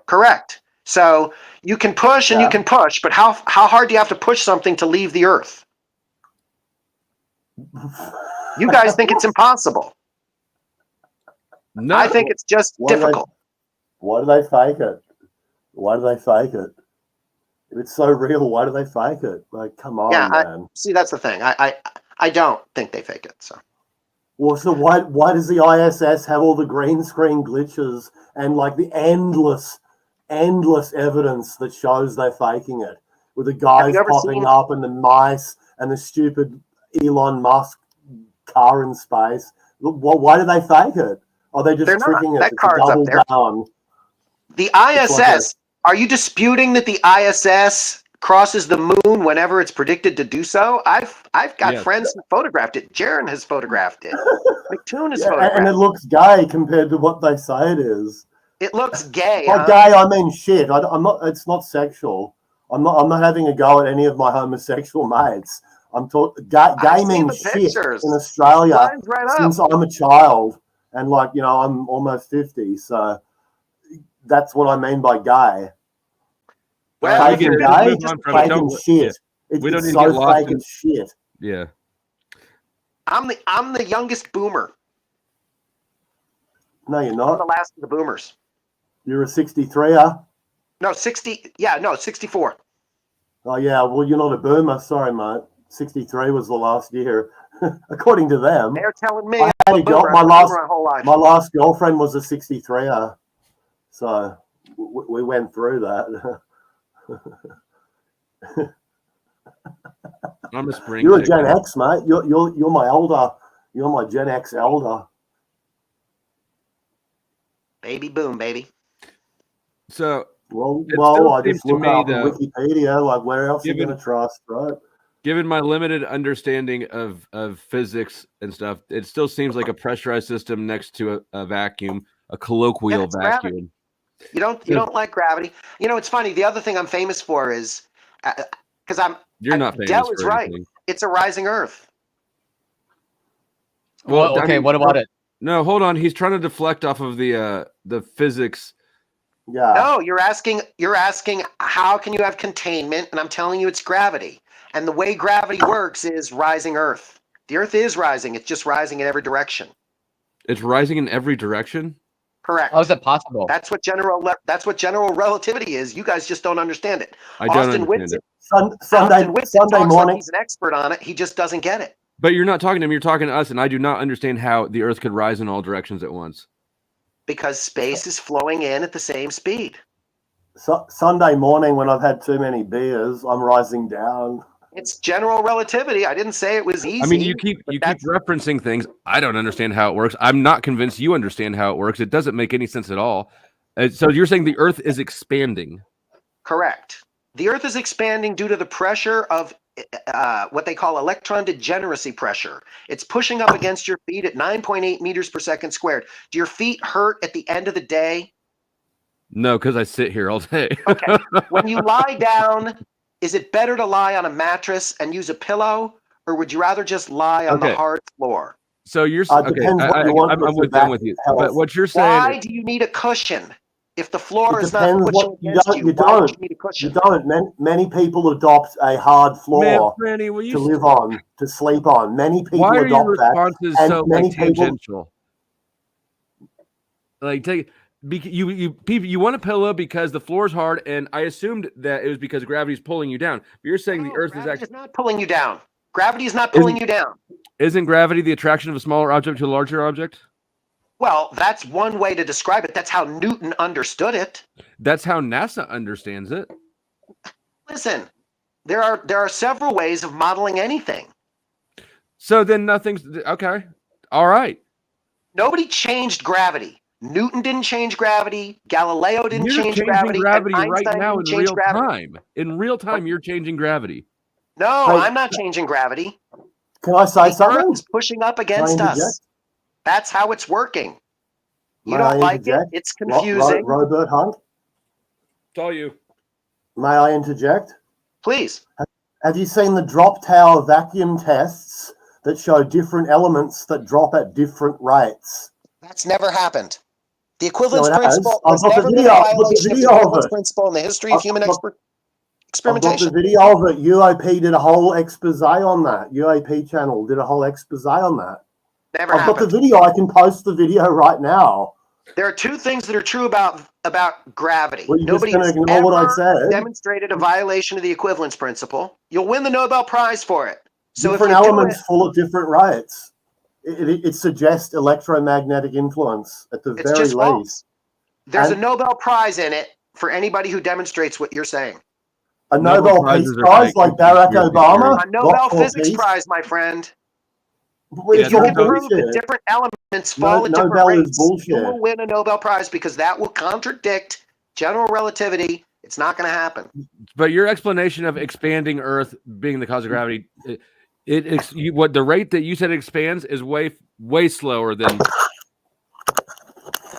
Correct. So you can push and you can push, but how hard do you have to push something to leave the Earth? You guys think it's impossible. No, I think it's just difficult. Why do they fake it? Why do they fake it? If it's so real, why do they fake it? Like, come on, man. See, that's the thing. I don't think they fake it. So. Well, so why does the ISS have all the green screen glitches and like the endless evidence that shows they're faking it, with the guys popping up and the mice and the stupid Elon Musk car in space? Why do they fake it? Are they just tricking it? That car's up there. Down. The ISS. Are you disputing that the ISS crosses the moon whenever it's predicted to do so? I've got friends who photographed it. Jaron has photographed it. McToon has photographed it. And it looks gay compared to what they say it is. It looks gay. By gay, I mean shit. I'm not. It's not sexual. I'm not having a go at any of my homosexual mates. I'm talking gay means shit in Australia since I'm a child, and I'm almost 50. So that's what I mean by gay. Well, faking gay, just faking shit. We don't it's need so to get lost faking shit. Yeah. I'm the youngest boomer. No, you're not. I'm the last of the boomers. You're a 63er? No, 60. Yeah, no, 64. Oh, yeah. Well, you're not a boomer. Sorry, mate. 63 was the last year, according to them. They're telling me my last girlfriend was a 63er. So we went through that. I'm a spring. You're a Gen X, mate. You're my elder. You're my Gen X elder. Baby boom, baby. So I just look up on Wikipedia. Like, where else are you going to trust, right? Given my limited understanding of physics and stuff, it still seems like a pressurized system next to a vacuum, a colloquial vacuum. Gravity. You don't like gravity. You know, it's funny. The other thing I'm famous for is because You're not famous. Dell is right. It's a rising Earth. Well, okay. What about it? No, hold on. He's trying to deflect off of the physics. Yeah. No, you're asking how can you have containment, and I'm telling you it's gravity. And the way gravity works is rising Earth. The Earth is rising. It's just rising in every direction. It's rising in every direction? Correct. How is that possible? That's what general relativity is. You guys just don't understand it. I don't understand it. Sunday morning. He's an expert on it. He just doesn't get it. But you're not talking to him. You're talking to us, and I do not understand how the Earth could rise in all directions at once. Because space is flowing in at the same speed. So, Sunday morning, when I've had too many beers, I'm rising down. It's general relativity. I didn't say it was easy. I mean, you keep referencing things. I don't understand how it works. I'm not convinced you understand how it works. It doesn't make any sense at all. So you're saying the Earth is expanding? Correct. The Earth is expanding due to the pressure of what they call electron degeneracy pressure. It's pushing up against your feet at 9.8 meters per second squared. Do your feet hurt at the end of the day? No, because I sit here all day. Okay. When you lie down, is it better to lie on a mattress and use a pillow, or would you rather just lie on the hard floor? So you're okay. I'm with you. But what you're saying? Why do you need a cushion if the floor is not pushing against you? You don't. Many people adopt a hard floor to live on, to sleep on. Many people adopt that. Why are your responses and so many tangential? Like you want a pillow because the floor is hard, and I assumed that it was because gravity is pulling you down. But you're saying the Earth is actually not pulling you down. Gravity is not pulling you down. Isn't gravity the attraction of a smaller object to a larger object? Well, that's one way to describe it. That's how Newton understood it. That's how NASA understands it. Listen, there are several ways of modeling anything. So then nothing's okay. All right. Nobody changed gravity. Newton didn't change gravity. Galileo didn't change gravity. Right now in real time. In real time, you're changing gravity. No, I'm not changing gravity. Can I say something? The Earth is pushing up against us. That's how it's working. You don't like it? It's confusing. Robert Hunt? It's all you. May I interject? Please. Have you seen the drop tower vacuum tests that show different elements that drop at different rates? That's never happened. The equivalence principle has never been a violation of the equivalence principle in the history of human experimentation. I've got the video of it. UAP did a whole expose on that. UAP channel did a whole expose on that. Never happened. I've got the video. I can post the video right now. There are two things that are true about gravity. Well, Nobody has ever demonstrated a violation of the equivalence principle. You'll win the Nobel Prize for it. So different elements full of different rates. It suggests electromagnetic influence at the very least. False. There's a Nobel Prize in it for anybody who demonstrates what you're saying. A Nobel Peace Prize like Barack Obama? A Nobel Physics Prize, my friend. If you can prove that different elements fall at different rates, you will win a Nobel Prize because that will contradict general relativity. It's not going to happen. But your explanation of expanding Earth being the cause of gravity, what the rate that you said it expands is way slower than.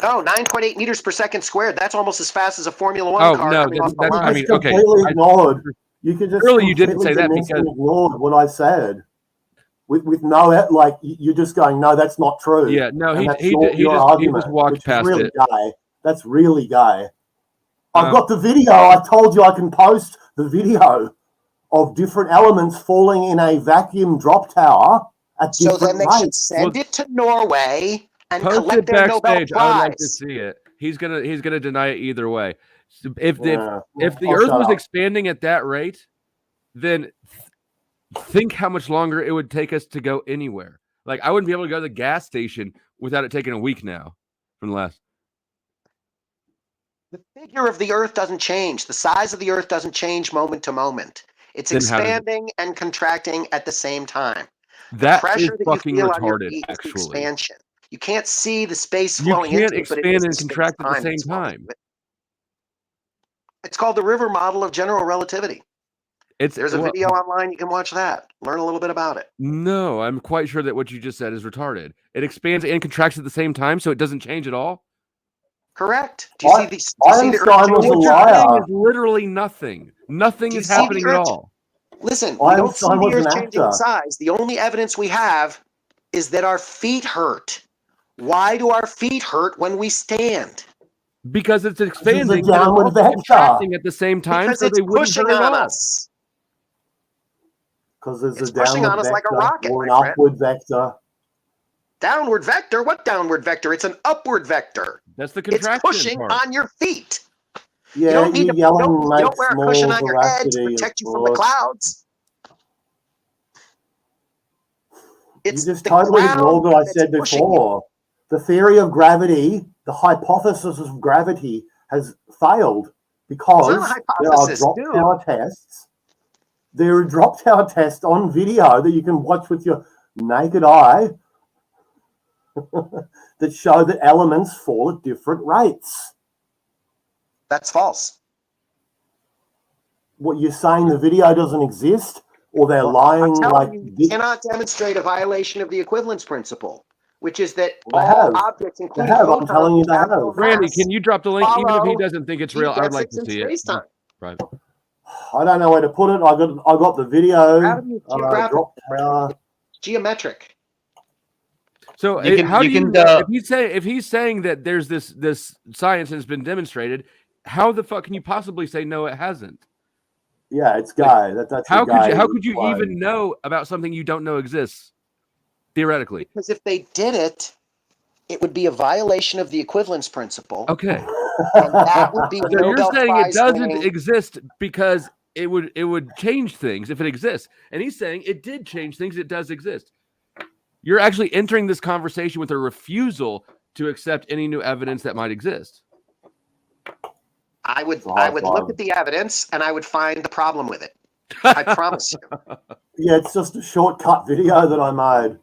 Oh, 9.8 meters per second squared. That's almost as fast as a Formula One car. No, I mean, okay. Ignored. You can just really, you didn't say that because ignored what I said. With no, like, you're just going, no, that's not true. Yeah, no, he just walked past really it. Gay. That's really gay. I've got the video. I told you I can post the video of different elements falling in a vacuum drop tower at different rates. So then they should send it to Norway and collect their Nobel Prize. I would like to see it. He's gonna deny it either way. So if the Earth was expanding at that rate, then think how much longer it would take us to go anywhere. Like, I wouldn't be able to go to the gas station without it taking a week now from the last. The figure of the Earth doesn't change. The size of the Earth doesn't change moment to moment. It's expanding and contracting at the same time. That is fucking retarded, actually. Expansion. You can't see the space flowing into it. You can't expand and contract at the same time. It's called the river model of general relativity. There's a video online. You can watch that. Learn a little bit about it. No, I'm quite sure that what you just said is retarded. It expands and contracts at the same time, so it doesn't change at all. Correct. Do you see the Einstein was a liar. Is literally nothing. Nothing is happening at all. Listen, we don't see the Earth changing in size. The only evidence we have is that our feet hurt. Why do our feet hurt when we stand? Because it's expanding and contracting at the same time, because it's pushing on us. Because there's a downward vector, like a rocket, or an upward vector. Downward vector? What downward vector? It's an upward vector. That's the contraction. It's pushing on your feet. Yeah, you don't need you don't wear a cushion on your head to protect you from the clouds. It's you just totally ignored what I said before. The theory of gravity, the hypothesis of gravity has failed because there are drop tower tests. There are drop tower tests on video that you can watch with your naked eye that show that elements fall at different rates. That's false. What you're saying, the video doesn't exist, or they're lying like you cannot demonstrate a violation of the equivalence principle which is that all objects, including photons, I'm telling you they have. Randy, can you drop the link? Even if he doesn't think it's real, I would like to see it. Right. I don't know where to put it. I got the video. Geometric. So if he's saying that there's this science has been demonstrated, how the fuck can you possibly say no, it hasn't? Yeah, it's gay. That's how could you even know about something you don't know exists theoretically? Because if they did it, it would be a violation of the equivalence principle. Okay. And that would be so you're saying it doesn't exist because it would change things if it exists, and he's saying it did change things. It does exist. You're actually entering this conversation with a refusal to accept any new evidence that might exist. I would look at the evidence and I would find the problem with it. I promise you. Yeah, it's just a shortcut video that I made.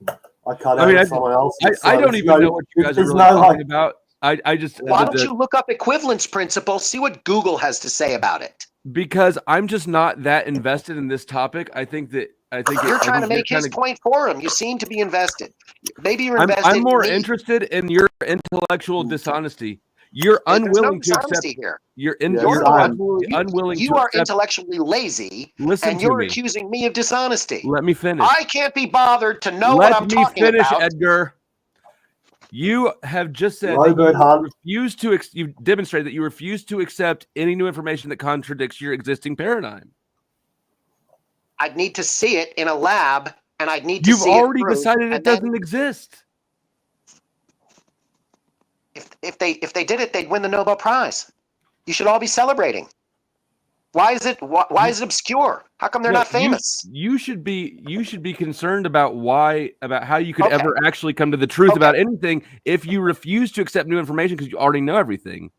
I cut out someone else. I don't even know what you guys are really talking about. I just why don't you look up equivalence principle? See what Google has to say about it. Because I'm just not that invested in this topic. I think you're trying to make his point for him. You seem to be invested. Maybe you're invested. I'm more interested in your intellectual dishonesty. You're unwilling to accept. Here. You're unwilling. You are intellectually lazy, and you're accusing me of dishonesty. Let me finish. I can't be bothered to know what I'm talking about. Let me finish, Edgar. You have just said you've demonstrated that you refuse to accept any new information that contradicts your existing paradigm. I'd need to see it in a lab, and I'd need to You've see it. You've already decided it doesn't exist. If they did it, they'd win the Nobel Prize. You should all be celebrating. Why is it obscure? How come they're not famous? You should be concerned about how you could ever actually come to the truth about anything if you refuse to accept new information because you already know everything.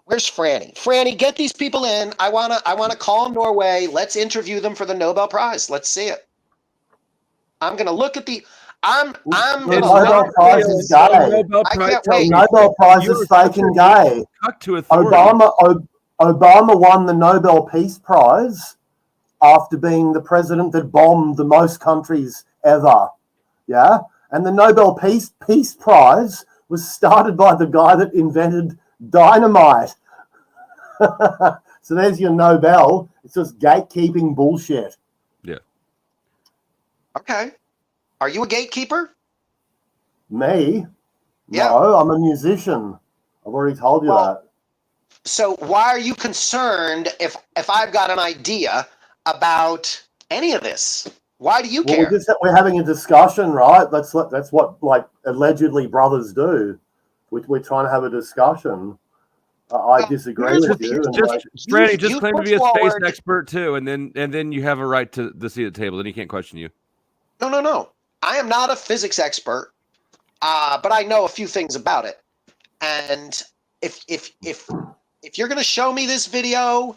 Where's Franny? Franny, get these people in. I wanna call Norway. Let's interview them for the Nobel Prize. Let's see it. I'm gonna look at the. Nobel Prize is gay. I can't wait. Nobel Prize is fucking gay. Obama won the Nobel Peace Prize after being the president that bombed the most countries ever. Yeah? And the Nobel Peace Prize was started by the guy that invented dynamite. So there's your Nobel. It's just gatekeeping bullshit. Yeah. Okay. Are you a gatekeeper? Me? Yeah. No, I'm a musician. I've already told you that. So why are you concerned if I've got an idea about any of this? Why do you care? We're having a discussion, right? That's what like allegedly brothers do. We're trying to have a discussion. I disagree with you. Franny, just claim to be a space expert too, and then you have a right to the seat at the table. Then he can't question you. No. I am not a physics expert, but I know a few things about it. And if you're going to show me this video,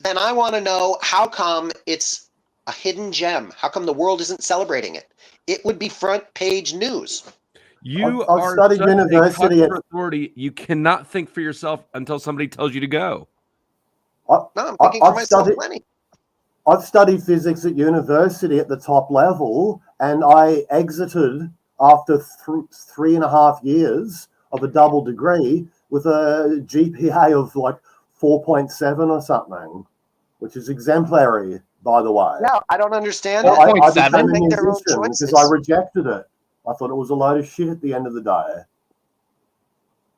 then I want to know how come it's a hidden gem. How come the world isn't celebrating it? It would be front page news. You are studied university authority. You cannot think for yourself until somebody tells you to go. I'm thinking for myself plenty. I've studied physics at university at the top level, and I exited after 3.5 years of a double degree with a GPA of like 4.7 or something, which is exemplary, by the way. No, I don't understand it. I became a musician because I rejected it. I thought it was a load of shit at the end of the day.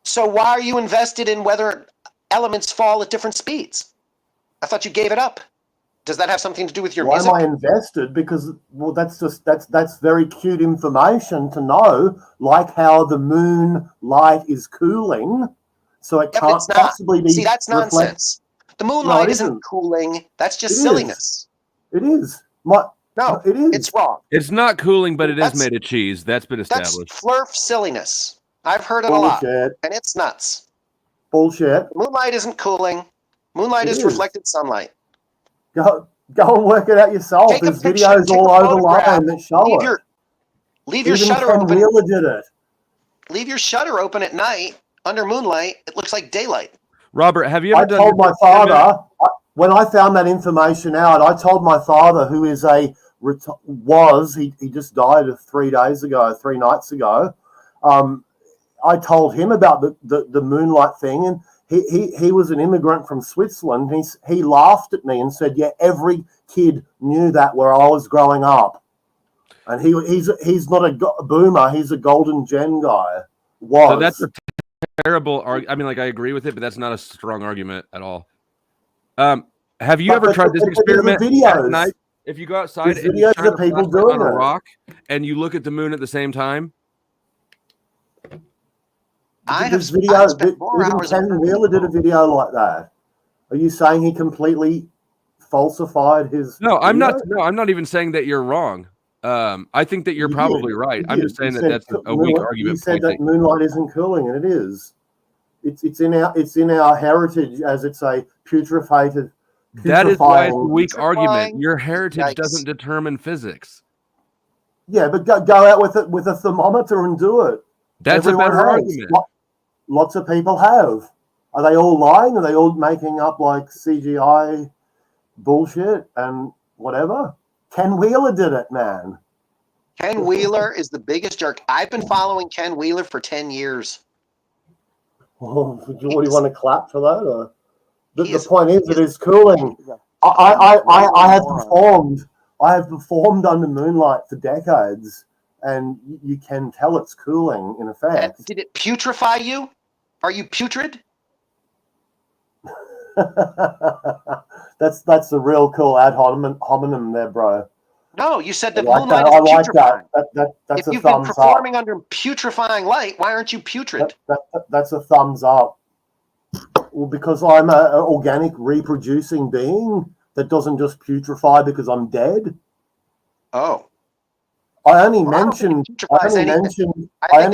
So why are you invested in whether elements fall at different speeds? I thought you gave it up. Does that have something to do with your music? Why am I invested? Because, well, that's very cute information to know, like how the moonlight is cooling, so it can't possibly be. See, that's nonsense. The moonlight isn't cooling. That's just silliness. It is. No, it is. It's wrong. It's not cooling, but it is made of cheese. That's been established. That's flurf silliness. I've heard it a lot, and it's nuts. Bullshit. The moonlight isn't cooling. Moonlight is reflected sunlight. Go and work it out yourself. There's videos all online that show it. Leave your shutter open. Wheeler did it. Leave your shutter open at night under moonlight. It looks like daylight. Robert, have you ever done? I told my father when I found that information out. I told my father, who is he just died 3 nights ago. I told him about the Moonlight thing, and he was an immigrant from Switzerland. He laughed at me and said, "Yeah, every kid knew that where I was growing up." And he's not a boomer; he's a golden gen guy. So that's a terrible argument. I mean, like, I agree with it, but that's not a strong argument at all. Have you ever tried this experiment at night? If you go outside and you shine a flashlight on a rock and you look at the moon at the same time. I have spent 4 hours. Ken Wheeler did a video like that. Are you saying he completely falsified his? No, I'm not. No, I'm not even saying that you're wrong. I think that you're probably right. I'm just saying that that's a weak argument. You said that Moonlight isn't cooling, and it is. It's in our heritage as it's a putrefied. That is why it's a weak argument. Your heritage doesn't determine physics. Yeah, but go out with a thermometer and do it. That's a better argument. Lots of people have. Are they all lying? Are they all making up like CGI bullshit and whatever? Ken Wheeler did it, man. Ken Wheeler is the biggest jerk. I've been following Ken Wheeler for 10 years. Oh, do you want to clap for that? Or? The point is, it is cooling. I have performed under Moonlight for decades, and you can tell it's cooling in effect. And did it putrefy you? Are you putrid? That's a real cool ad hominem there, bro. No, you said that Moonlight is putrefying. That's if you've been performing under putrefying light, why aren't you putrid? That's a thumbs up. Well, because I'm an organic reproducing being that doesn't just putrefy because I'm dead. Oh. I only mentioned the tradition. I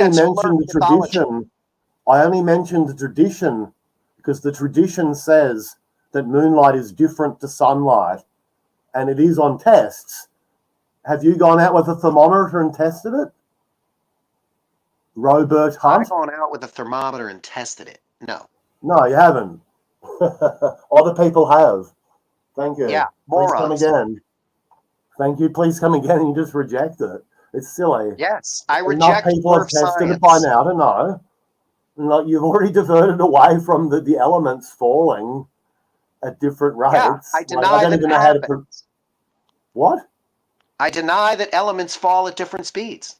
only mentioned the tradition because the tradition says that Moonlight is different to sunlight, and it is on tests. Have you gone out with a thermometer and tested it? Robert Hunt? I've gone out with a thermometer and tested it. No. No, you haven't. Other people have. Thank you. Yeah, please come again. Thank you. Please come again and you just reject it. It's silly. Yes, I reject enough people have tested it by now to know. Like, you've already diverted away from the elements falling at different rates. Yeah, I deny that happens. What? I deny that elements fall at different speeds.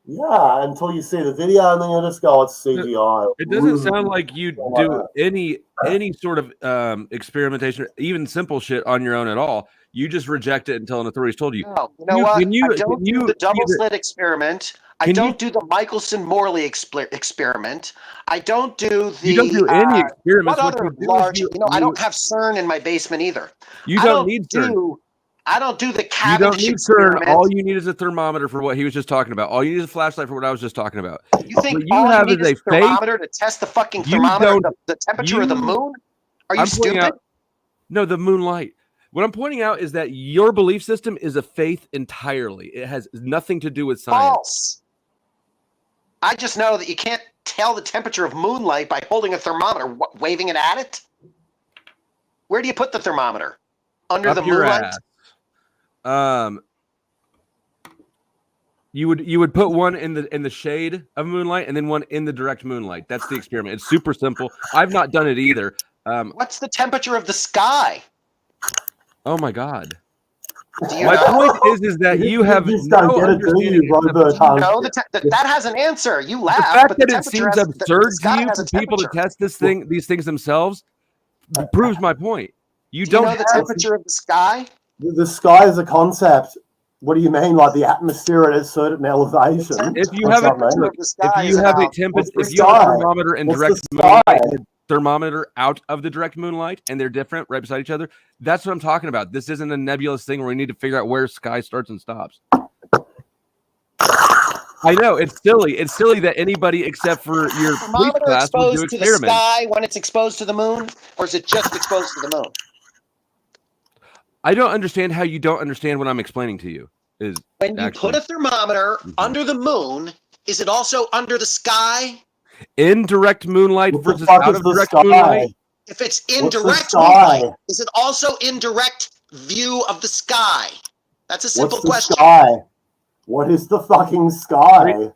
Yeah, until you see the video and then you just go, it's CGI. It doesn't sound like you do any sort of experimentation, even simple shit on your own at all. You just reject it until an authority's told you. No, you know what? I don't do the double slit experiment. I don't do the Michelson-Morley experiment. I don't do the. You don't do any experiments. What other large? I don't have CERN in my basement either. You don't need CERN. I don't do the cabbage experiment. All you need is a thermometer for what he was just talking about. All you need is a flashlight for what I was just talking about. You think all you need is a thermometer to test the fucking thermometer, the temperature of the moon? Are you stupid? No, the Moonlight. What I'm pointing out is that your belief system is a faith entirely. It has nothing to do with science. False. I just know that you can't tell the temperature of Moonlight by holding a thermometer, waving it at it. Where do you put the thermometer? Under the Moonlight? You would put one in the shade of Moonlight and then one in the direct Moonlight. That's the experiment. It's super simple. I've not done it either. What's the temperature of the sky? Oh my God. My point is that you have no understanding. That has an answer. You laugh. The fact that it seems absurd to you for people to test these things themselves proves my point. You don't know the temperature of the sky? The sky is a concept. What do you mean? Like the atmosphere at a certain elevation? If you have a thermometer and direct Moonlight, thermometer out of the direct Moonlight, and they're different right beside each other, that's what I'm talking about. This isn't a nebulous thing where we need to figure out where sky starts and stops. I know it's silly. It's silly that anybody except for your police class would do experiments. Exposed to the sky when it's exposed to the moon, or is it just exposed to the moon? I don't understand how you don't understand what I'm explaining to you. When you put a thermometer under the moon, is it also under the sky? In direct Moonlight versus out of direct Moonlight? If it's in direct Moonlight, is it also in direct view of the sky? That's a simple question. Sky? What is the fucking sky?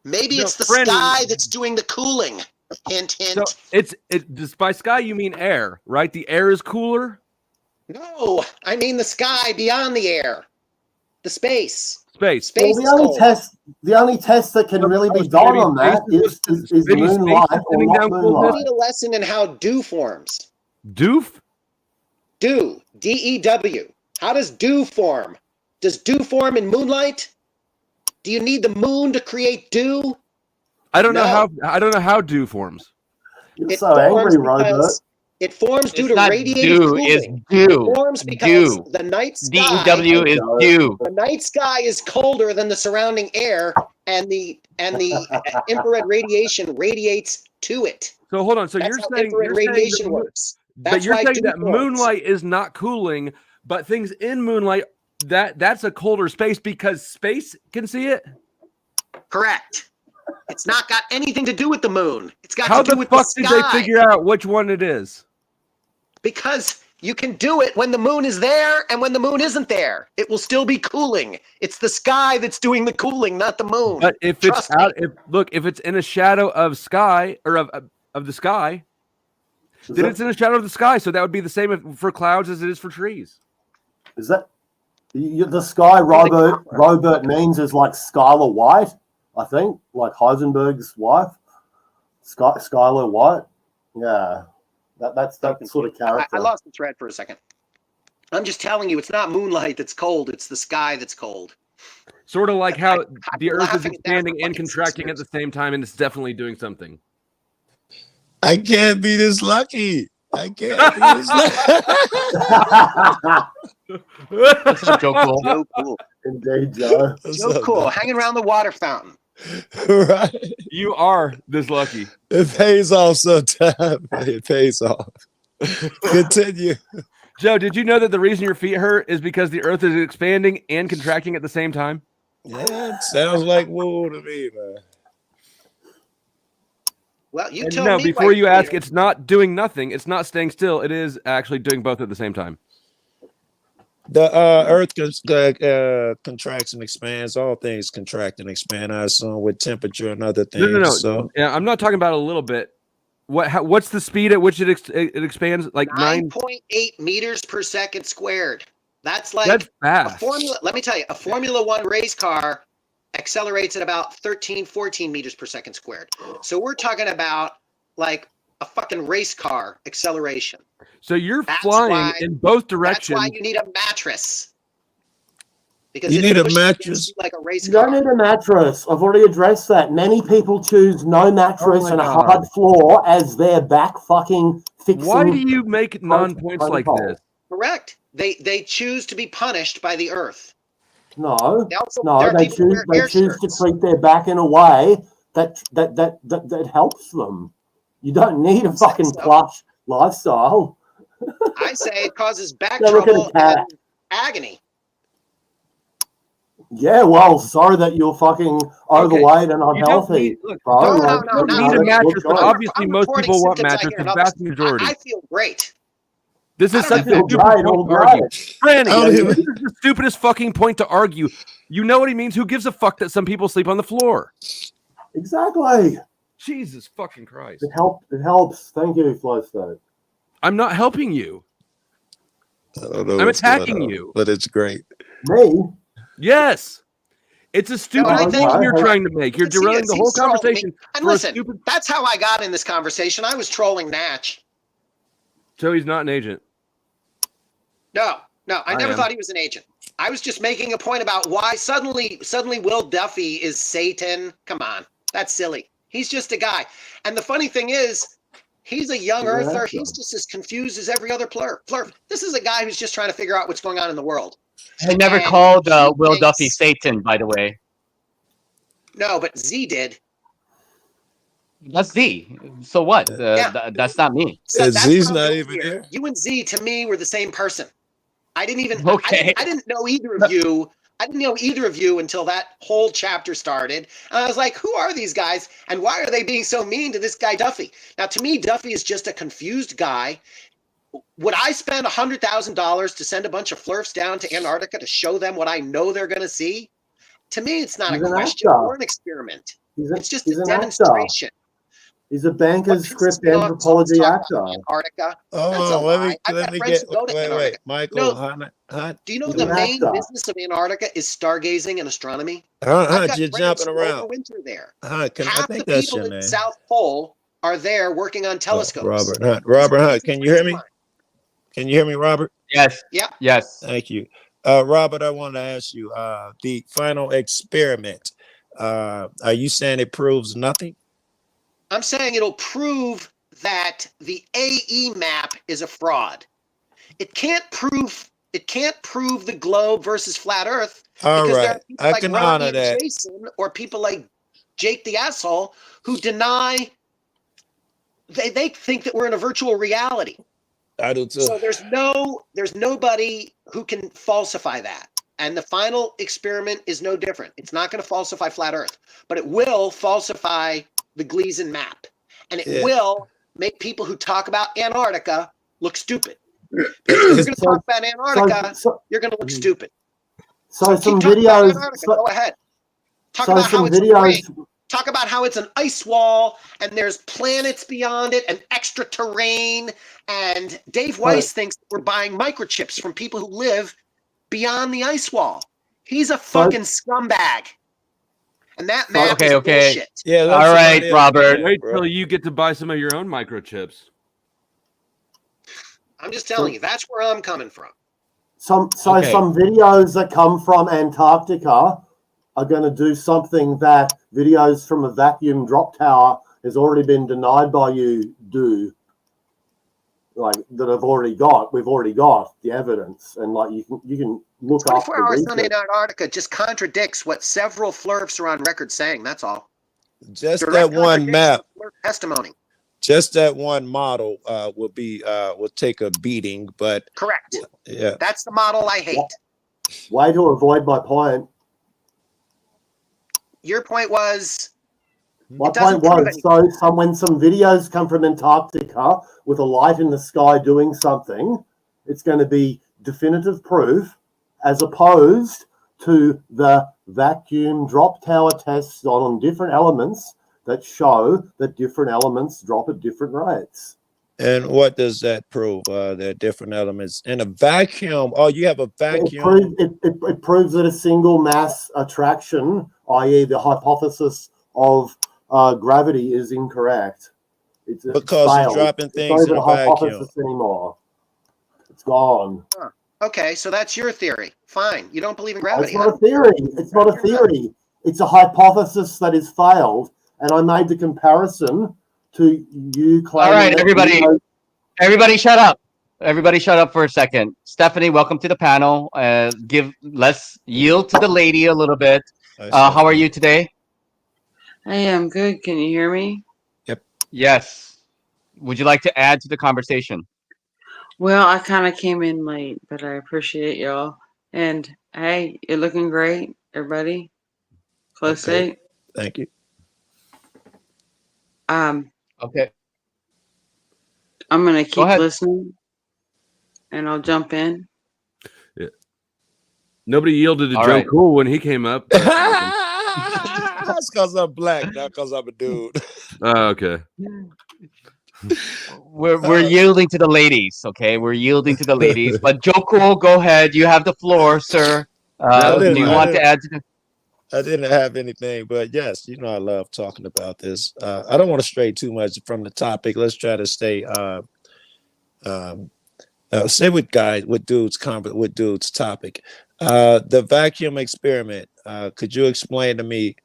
Maybe it's the sky that's doing the cooling. Hint, hint. So by sky you mean air, right? The air is cooler? No, I mean the sky beyond the air. The space. Space. Well, the only test that can really be done on that is Moonlight or not Moonlight. We need a lesson in how dew forms. Doof? Dew. D-E-W. How does dew form? Does dew form in Moonlight? Do you need the moon to create dew? I don't know how dew forms. You're so angry, Robert. It forms due to radiated cooling. It's dew. It forms because the night sky. D-E-W is dew. The night sky is colder than the surrounding air, and the infrared radiation radiates to it. So hold on. So That's you're how saying infrared radiation works. But you're saying that Moonlight is not cooling, but things in Moonlight that's a colder space because space can see it? Correct. It's not got anything to do with the moon. It's got to do with the sky. How the fuck did they figure out which one it is? Because you can do it when the moon is there and when the moon isn't there. It will still be cooling. It's the sky that's doing the cooling, not the moon. But if it's out, if it's in a shadow of sky or of the sky, then it's in a shadow of the sky. So that would be the same for clouds as it is for trees. Is that the sky? Robert means is like Skylar White, I think, like Heisenberg's wife, Skylar White. Yeah. That's that sort of character. I lost the thread for a second. I'm just telling you, it's not Moonlight that's cold. It's the sky that's cold. Sort of like how the Earth is expanding and contracting at the same time, and it's definitely doing something. I can't be this lucky. I can't be this lucky. That's a Joe Cool. So cool. Indeed, Joe. So cool. Hanging around the water fountain. Right. You are this lucky. It pays off sometime. It pays off. Continue. Joe, did you know that the reason your feet hurt is because the Earth is expanding and contracting at the same time? Yeah, it sounds like woo to me, man. Well, you and tell no, me. Before you ask, it's not doing nothing. It's not staying still. It is actually doing both at the same time. The Earth contracts and expands. All things contract and expand, I assume, with temperature and other things. No. So yeah, I'm not talking about a little bit. What's the speed at which it expands? Like 9.8 meters per second squared. That's like that's fast. A formula. Let me tell you, a Formula One race car accelerates at about 13-14 meters per second squared. So we're talking about like a fucking race car acceleration. So you're flying in both directions. That's why you need a mattress. Because you need a mattress. Like a race you car. don't need a mattress. I've already addressed that. Many people choose no mattress and a hard floor as their back fucking fixing. Why do you make non-points like this? Correct. They choose to be punished by the Earth. No, they choose to treat their back in a way that helps them. You don't need a fucking plush lifestyle. I say it causes back trouble and agony. Yeah, well, sorry that you're fucking overweight and unhealthy. No, you don't need a mattress, but obviously most people want mattress, the vast majority. I feel great. This is such a stupid point to argue. Franny, this is the stupidest fucking point to argue. You know what he means? Who gives a fuck that some people sleep on the floor? Exactly. Jesus fucking Christ. It helps. Thank you, Flow State. I'm not helping you. I don't know. I'm attacking you. But it's great. Me? Yes. It's a stupid point you're trying to make. You're derailing the whole conversation. And listen, that's how I got in this conversation. I was trolling Natch. So he's not an agent. No, I never thought he was an agent. I was just making a point about why suddenly Will Duffy is Satan. Come on, that's silly. He's just a guy. And the funny thing is, he's a young earther. He's just as confused as every other plurf. This is a guy who's just trying to figure out what's going on in the world. I never called Will Duffy Satan, by the way. No, but Z did. That's Z. So what? That's not me. So Z's not even here. You and Z, to me, were the same person. I didn't even. Okay. I didn't know either of you. I didn't know either of you until that whole chapter started. And I was like, who are these guys? And why are they being so mean to this guy, Duffy? Now, to me, Duffy is just a confused guy. Would I spend $100,000 to send a bunch of flirfs down to Antarctica to show them what I know they're going to see? To me, it's not a question or an experiment. It's just a demonstration. He's a banker's script anthropology actor. Antarctica. Oh, let me get. Wait, Michael. Do you know the main business of Antarctica is stargazing and astronomy? You're jumping around. Winter there. Half the people in the South Pole are there working on telescopes. Robert, can you hear me? Can you hear me, Robert? Yes. Yeah. Yes. Thank you. Robert, I want to ask you, the final experiment, are you saying it proves nothing? I'm saying it'll prove that the AE map is a fraud. It can't prove the globe versus flat Earth. All because right, there are people I like can Ronnie honor and that. Jason, or people like Jake the asshole, who deny. They think that we're in a virtual reality. I do too. So there's nobody who can falsify that. And the final experiment is no different. It's not going to falsify flat Earth, but it will falsify the Gleason map. And it will make people who talk about Antarctica look stupid. Because if you're going to talk about Antarctica, you're going to look stupid. So some videos. Go ahead. Talk about how it's videos. Talk about how it's an ice wall and there's planets beyond it and extra terrain. And Dave Weiss thinks we're buying microchips from people who live beyond the ice wall. He's a fucking scumbag. And that map is bullshit. Yeah. All right, Robert. Wait till you get to buy some of your own microchips. I'm just telling you, that's where I'm coming from. Some videos that come from Antarctica are going to do something that videos from a vacuum drop tower has already been denied by you do. Like that we've already got the evidence, and like you can look up. 24 Hours on Antarctica just contradicts what several flurfs are on record saying. That's all. Just that one map. Testimony. Just that one model will take a beating, but correct. Yeah, that's the model I hate. Way to avoid my point. Your point was. My point was, when some videos come from Antarctica with a light in the sky doing something, it's going to be definitive proof, as opposed to the vacuum drop tower tests on different elements that show that different elements drop at different rates. And what does that prove? There are different elements in a vacuum. Oh, you have a vacuum. It proves that a single mass attraction, i.e. the hypothesis of gravity, is incorrect. It's you're dropping things in a vacuum anymore. It's gone. Huh. Okay, so that's your theory. Fine. You don't believe in gravity. It's not a theory. It's not a theory. It's a hypothesis that has failed. And I made the comparison to you claiming. All right, everybody shut up. Everybody shut up for a second. Stephanie, welcome to the panel. Let's yield to the lady a little bit. How are you today? I am good. Can you hear me? Yep. Yes. Would you like to add to the conversation? Well, I kind of came in late, but I appreciate y'all. And hey, you're looking great, everybody. Close date. Thank you. Okay. I'm gonna keep listening, and I'll jump in. Yeah. Nobody yielded to Joe Cool when he came up. That's because I'm black, not because I'm a dude. Oh, okay. We're yielding to the ladies, okay? We're yielding to the ladies. But Joe Cool, go ahead. You have the floor, sir. Do you want to add to the? I didn't have anything, but yes, I love talking about this. I don't want to stray too much from the topic. Let's try to stay with dudes topic. The vacuum experiment. Could you explain to me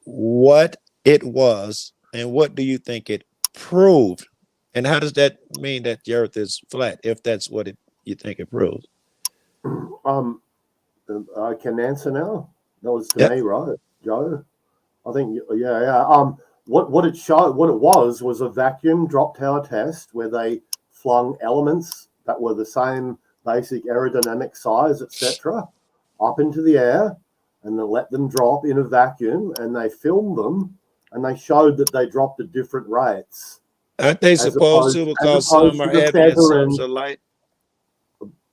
what it was and what do you think it proved? And how does that mean that the Earth is flat, if that's what you think it proves? I can answer now. That was to me, right, Joe? I think, yeah. What it was a vacuum drop tower test where they flung elements that were the same basic aerodynamic size, etc., up into the air, and then let them drop in a vacuum, and they filmed them, and they showed that they dropped at different rates. Aren't they supposed to, because some are heavy and some are light?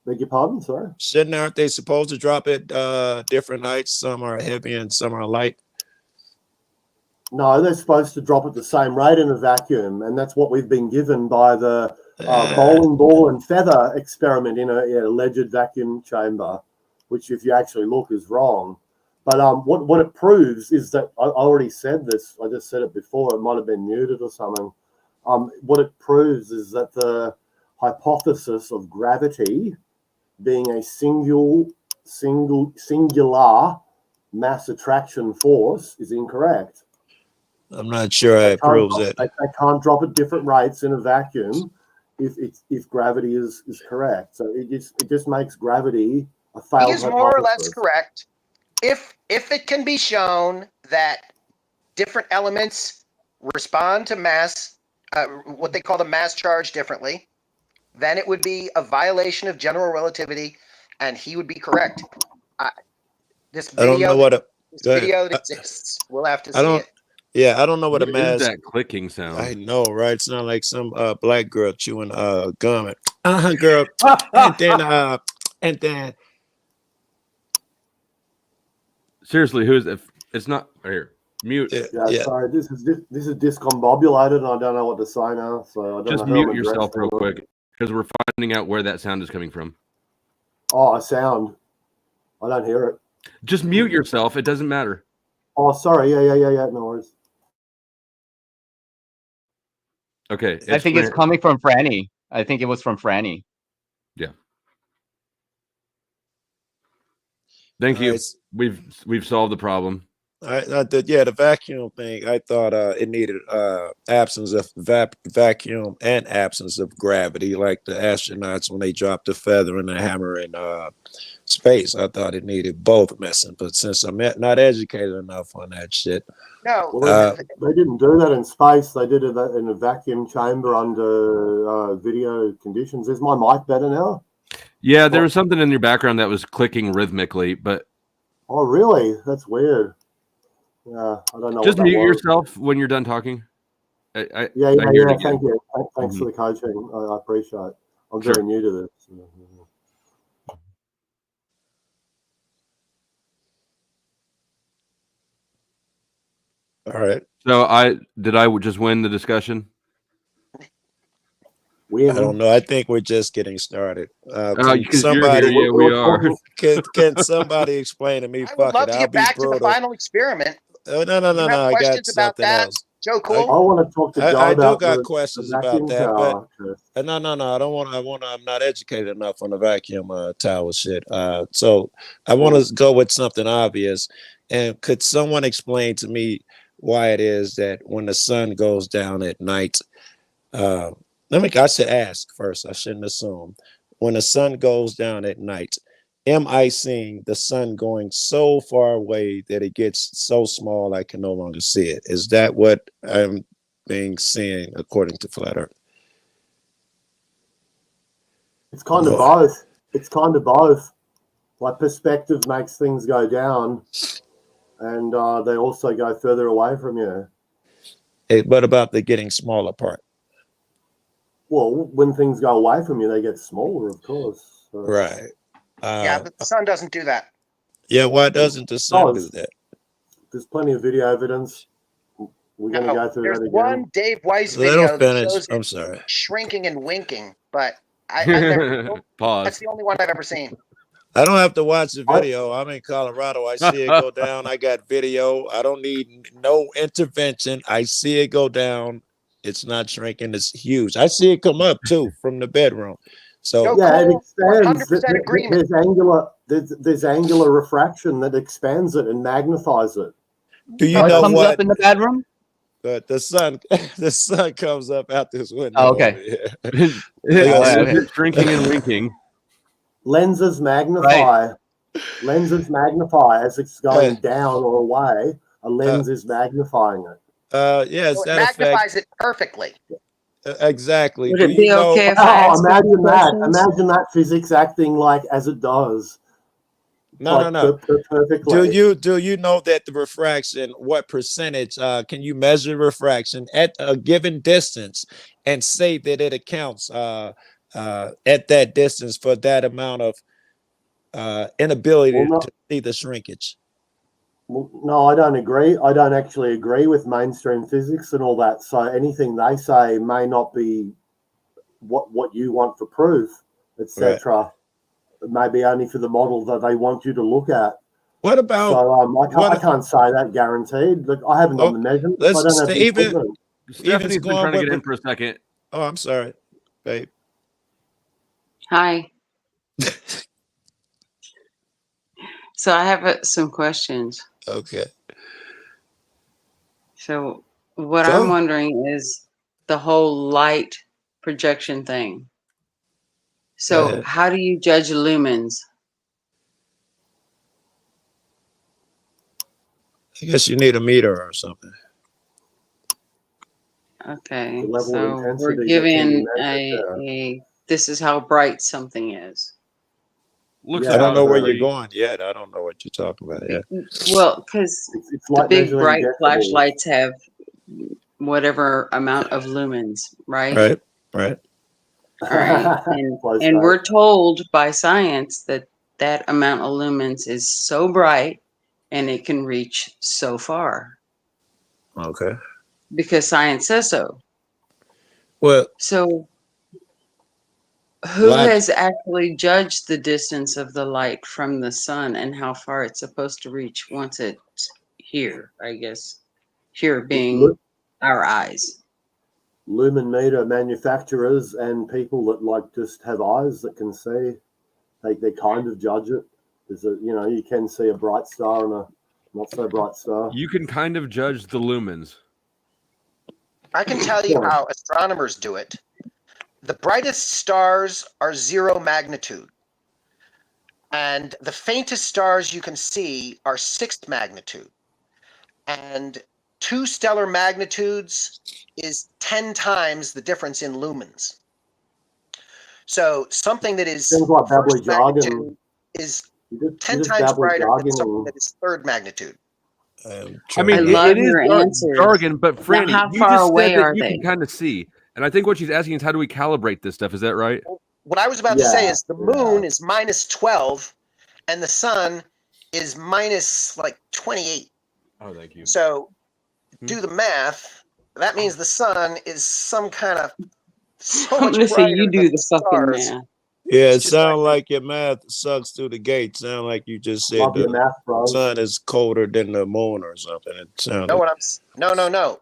Beg your pardon, sorry? Aren't they supposed to drop at different heights? Some are heavy and some are light. No, they're supposed to drop at the same rate in a vacuum, and that's what we've been given by the bowling ball and feather experiment in an alleged vacuum chamber, which, if you actually look, is wrong. But what it proves is that I already said this. I just said it before. It might have been muted or something. What it proves is that the hypothesis of gravity being a singular mass attraction force is incorrect. I'm not sure it proves it. They can't drop at different rates in a vacuum if gravity is correct. So it just makes gravity a failed hypothesis. He is more or less correct. If it can be shown that different elements respond to mass, what they call the mass charge differently, then it would be a violation of general relativity, and he would be correct. This video exists. We'll have to see it. Yeah, I don't know what a mass. Is that clicking sound? I know, right? It's not like some black girl chewing gum. Girl, and then. Seriously, who's if it's not here? Mute. Yeah. Sorry, this is discombobulated, and I don't know what to say now. So I don't just know mute yourself real quick, because we're finding out where that sound is coming from. Oh, a sound. I don't hear it. Just mute yourself. It doesn't matter. Oh, sorry. Yeah. No worries. Okay. I think it's coming from Franny. I think it was from Franny. Yeah. Thank you. We've solved the problem. The vacuum thing. I thought it needed absence of vacuum and absence of gravity, like the astronauts when they dropped the feather and the hammer in space. I thought it needed both missing, but since I'm not educated enough on that shit, no, they didn't do that in space. They did it in a vacuum chamber under video conditions. Is my mic better now? Yeah, there was something in your background that was clicking rhythmically, but oh, really? That's weird. Yeah, I don't know. Just mute yourself when you're done talking. Yeah. Thank you. Thanks for the coaching. I appreciate it. I'm very new to this. All right. So did I just win the discussion? I don't know. I think we're just getting started. Can somebody explain to me? I would love to get back to the final experiment. No. I got something else. Joe, cool. I want to talk to Joe I about do got questions about that, but no. I don't want. I'm not educated enough on the vacuum tower shit. So I want to go with something obvious. And could someone explain to me why it is that when the sun goes down at night? I should ask first. I shouldn't assume. When the sun goes down at night, am I seeing the sun going so far away that it gets so small I can no longer see it? Is that what I'm seeing according to Flat Earth? It's kind of both. It's kind of both. Like perspective makes things go down, and they also go further away from you. What about the getting smaller part? Well, when things go away from you, they get smaller, of course. So. Right. Yeah, but the sun doesn't do that. Yeah, why doesn't the sun do that? There's plenty of video evidence. We're going to go through that again. There's one Dave Weiss video that shows I'm sorry. Shrinking and winking, but I've Pause. That's the only one I've ever seen. I don't have to watch the video. I'm in Colorado. I see it go down. I got video. I don't need no intervention. I see it go down. It's not shrinking. It's huge. I see it come up too from the bedroom. So yeah, it expands. There's angular refraction that expands it and magnifies it. Do you know comes what up in the bedroom? But the sun comes up out this window. Oh, okay. Shrinking and winking. Lenses magnify. Right. Lenses magnify as it's going down or away. A lens is magnifying it. Yes, so it magnifies it perfectly. Exactly. Would it be okay if I ask imagine that? Imagine that physics acting like as it does. No. Perfectly. Do you know that the refraction? What percentage? Can you measure refraction at a given distance and say that it accounts at that distance for that amount of inability to see the shrinkage? Well, no, I don't agree. I don't actually agree with mainstream physics and all that. So anything they say may not be what you want for proof, etc. Right. It may be only for the model that they want you to look at. What about? So I can't say that guaranteed. Look, I haven't done the measurements. I don't have the equipment. Stephanie's been trying to get in for a second. Oh, I'm sorry, babe. Hi. So I have some questions. Okay. So what I'm wondering is the whole light projection thing. So how do you judge lumens? I guess you need a meter or something. Okay, so we're given a this is how bright something is. I don't know where you're going yet. I don't know what you're talking about yet. Well, because the big bright flashlights have whatever amount of lumens, right? Right. All right. And we're told by science that that amount of lumens is so bright and it can reach so far. Okay. Because science says so. Well, so who has actually judged the distance of the light from the sun and how far it's supposed to reach once it's here, I guess. Here being our eyes. Lumen meter manufacturers and people that like just have eyes that can see, they kind of judge it. There's a, you know, you can see a bright star and a not so bright star. You can kind of judge the lumens. I can tell you how astronomers do it. The brightest stars are 0 magnitude. And the faintest stars you can see are 6th magnitude. And 2 stellar magnitudes is 10 times the difference in lumens. So something that is like first magnitude is 10 times brighter than something that is 3rd magnitude. I mean, it is jargon, but Franny, how you far just away said that are you they? can kind of see. And I think what she's asking is how do we calibrate this stuff? Is that right? What I was about to say is the moon is minus 12 and the sun is minus like 28. Oh, thank you. So do the math. That means the sun is some kind of so much brighter you do the fucking stars. math. Yeah, it sounds like your math sucks through the gate. Sound like you just said the sun is colder than the moon or something. It sounded. No.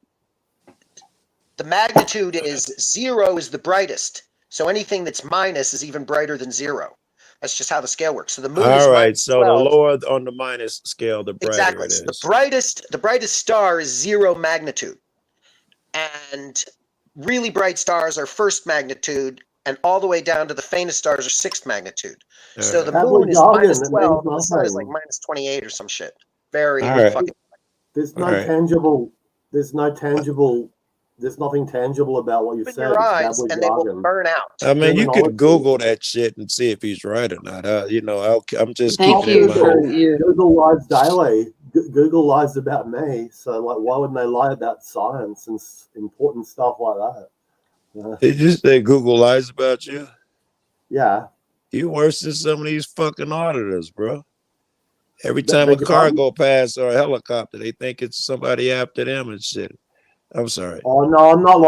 The magnitude is 0 is the brightest. So anything that's minus is even brighter than 0. That's just how the scale works. So the moon is minus 12. So the lower on the minus scale, the brighter it is. The brightest star is 0 magnitude. And really bright stars are 1st magnitude, and all the way down to the faintest stars are 6th magnitude. So the moon is minus 12, and the sun is like minus 28 or some shit. Very fucking. There's nothing tangible about what you said. Your eyes, and they will burn out. I mean, you could Google that shit and see if he's right or not. You know, I'm just Thank keeping you for you. Google lies daily. Google lies about me. So, like, why wouldn't they lie about science and important stuff like that? Did you say Google lies about you? Yeah. You worse than some of these fucking auditors, bro. Every time a car go past or a helicopter, they think it's somebody after them and shit. I'm sorry. Oh no, I'm not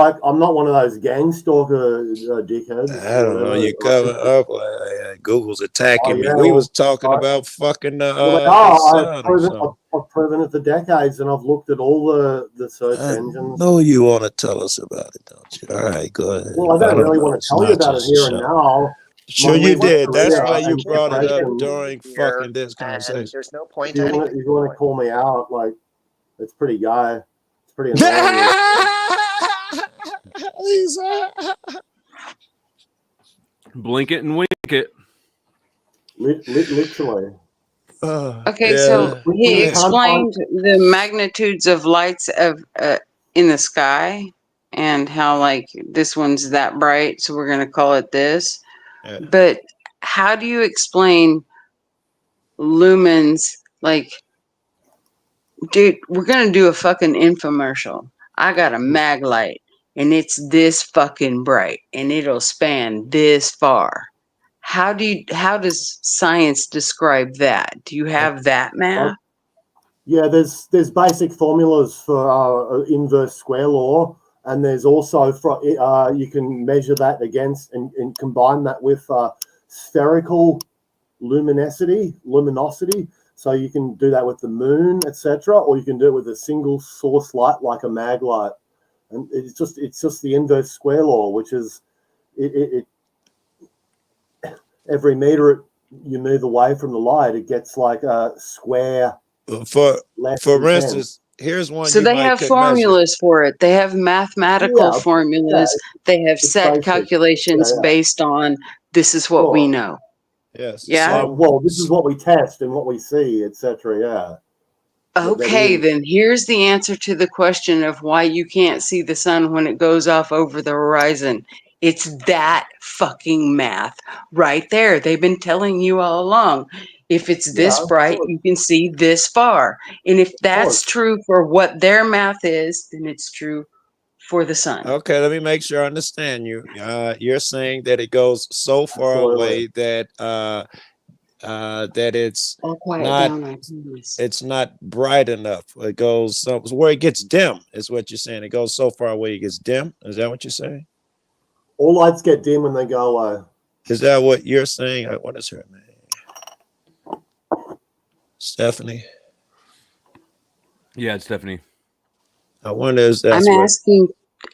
one of those gang stalker dickheads. I don't know. You coming up like Google's attacking me. We was talking about fucking I've proven it for decades, and I've looked at all the search engines. No, you want to tell us about it, don't you? All right, go ahead. Well, I don't really want to tell you about it here and now. Sure, you did. That's why you brought it up during fucking this conversation. There's no point. You want to call me out? Like, it's pretty gay. Pretty annoying. Blink it and wink it. Literally. Okay, so he explained the magnitudes of lights of in the sky and how like this one's that bright, so we're gonna call it this. Yeah. But how do you explain lumens? Like, dude, we're gonna do a fucking infomercial. I got a mag light and it's this fucking bright and it'll span this far. How does science describe that? Do you have that math? Yeah, there's basic formulas for inverse square law, and there's also you can measure that against and combine that with spherical luminosity. So you can do that with the moon, etc., or you can do it with a single source light like a mag light. And it's just the inverse square law, which is every meter you move away from the light, it gets like a square. For instance, here's one. So they have formulas for it. They have mathematical formulas. They have set calculations based on this is what we know. Yes. Yeah. Well, this is what we test and what we see, etc. Yeah. Okay, then here's the answer to the question of why you can't see the sun when it goes off over the horizon. It's that fucking math right there. They've been telling you all along. If it's this bright, you can see this far. And if that's true for what their math is, then it's true for the sun. Okay, let me make sure I understand you. You're saying that it goes so far away that that it's not bright enough. It goes where it gets dim is what you're saying. It goes so far away it gets dim. Is that what you're saying? All lights get dim when they go away. Is that what you're saying? What is her name? Stephanie. Yeah, it's Stephanie. I wonder if that's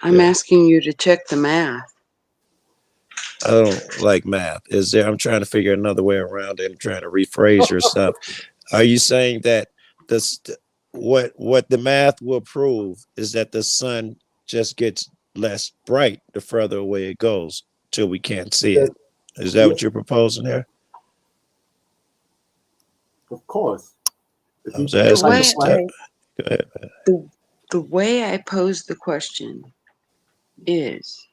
I'm asking you to check the math. I don't like math. I'm trying to figure another way around it and trying to rephrase your stuff. Are you saying that what the math will prove is that the sun just gets less bright the further away it goes till we can't see it? Is that what you're proposing here? Of course. I was asking the way I pose the question is,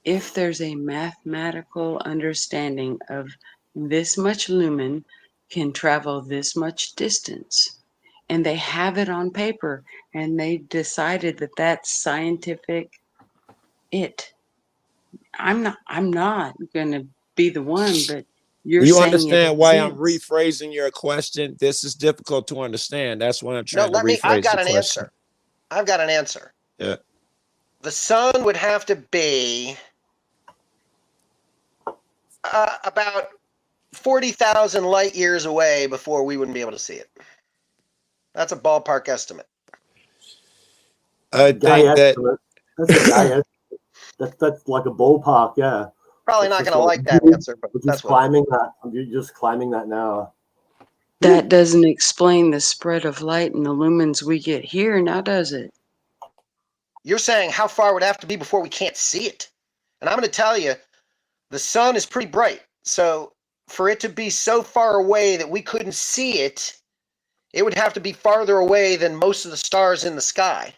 if there's a mathematical understanding of this much lumen can travel this much distance, and they have it on paper, and they decided that that's scientific, I'm not going to be the one, but you understand why I'm rephrasing your question? This is difficult to understand. That's why I'm trying to rephrase I've got the an question. answer. I've got an answer. Yeah. The sun would have to be about 40,000 light years away before we wouldn't be able to see it. That's a ballpark estimate. I think that that's a guy estimate. That's like a ballpark, yeah. Probably not going to like that answer, but that's claiming that. You're just claiming that now. That doesn't explain the spread of light and the lumens we get here, now does it? You're saying how far would it have to be before we can't see it? And I'm going to tell you, the sun is pretty bright. So for it to be so far away that we couldn't see it, it would have to be farther away than most of the stars in the sky,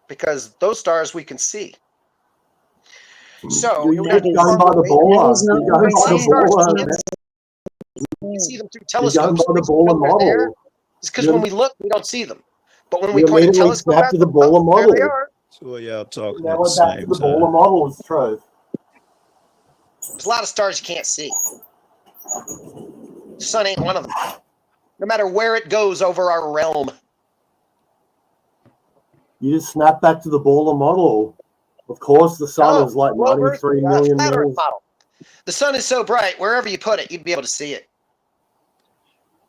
because those stars we can see. So you're going by the baller. You see them through telescopes. It's because when we look, we don't see them. But when we point a telescope back to the baller model, there they are. So y'all talking now we're back to the baller model. Is true. There's a lot of stars you can't see. The sun ain't one of them. No matter where it goes over our realm. You just snap back to the baller model. Of course, the sun is like 93 million years. The sun is so bright, wherever you put it, you'd be able to see it.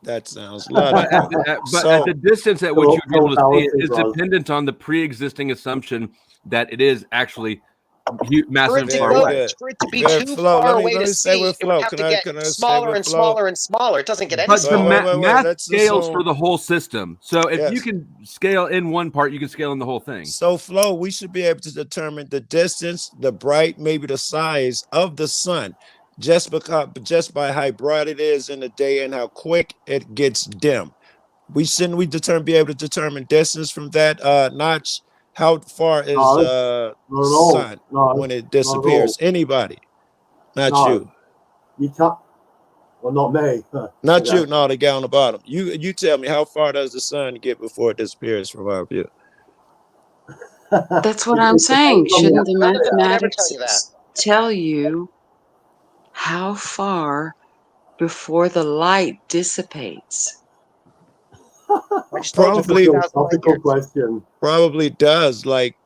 That sounds logical. But at the distance at which you'd be able to see it is dependent on the pre-existing assumption that it is actually massive far away. For it to be too far away to see, it would have to get smaller and smaller and smaller. It doesn't get any smaller. But math scales for the whole system. So if you can scale in one part, you can scale in the whole thing. So Flo, we should be able to determine the distance, the bright, maybe the size of the sun, just by how bright it is in the day and how quick it gets dim. Be able to determine distance from that notch? How far is sun when it disappears? Anybody? Not you. You can't. Well, not me. Not you. No, the guy on the bottom. You tell me, how far does the sun get before it disappears from our view? That's what I'm saying. Shouldn't the mathematics tell you how far before the light dissipates? Probably philosophical question. Probably does. Like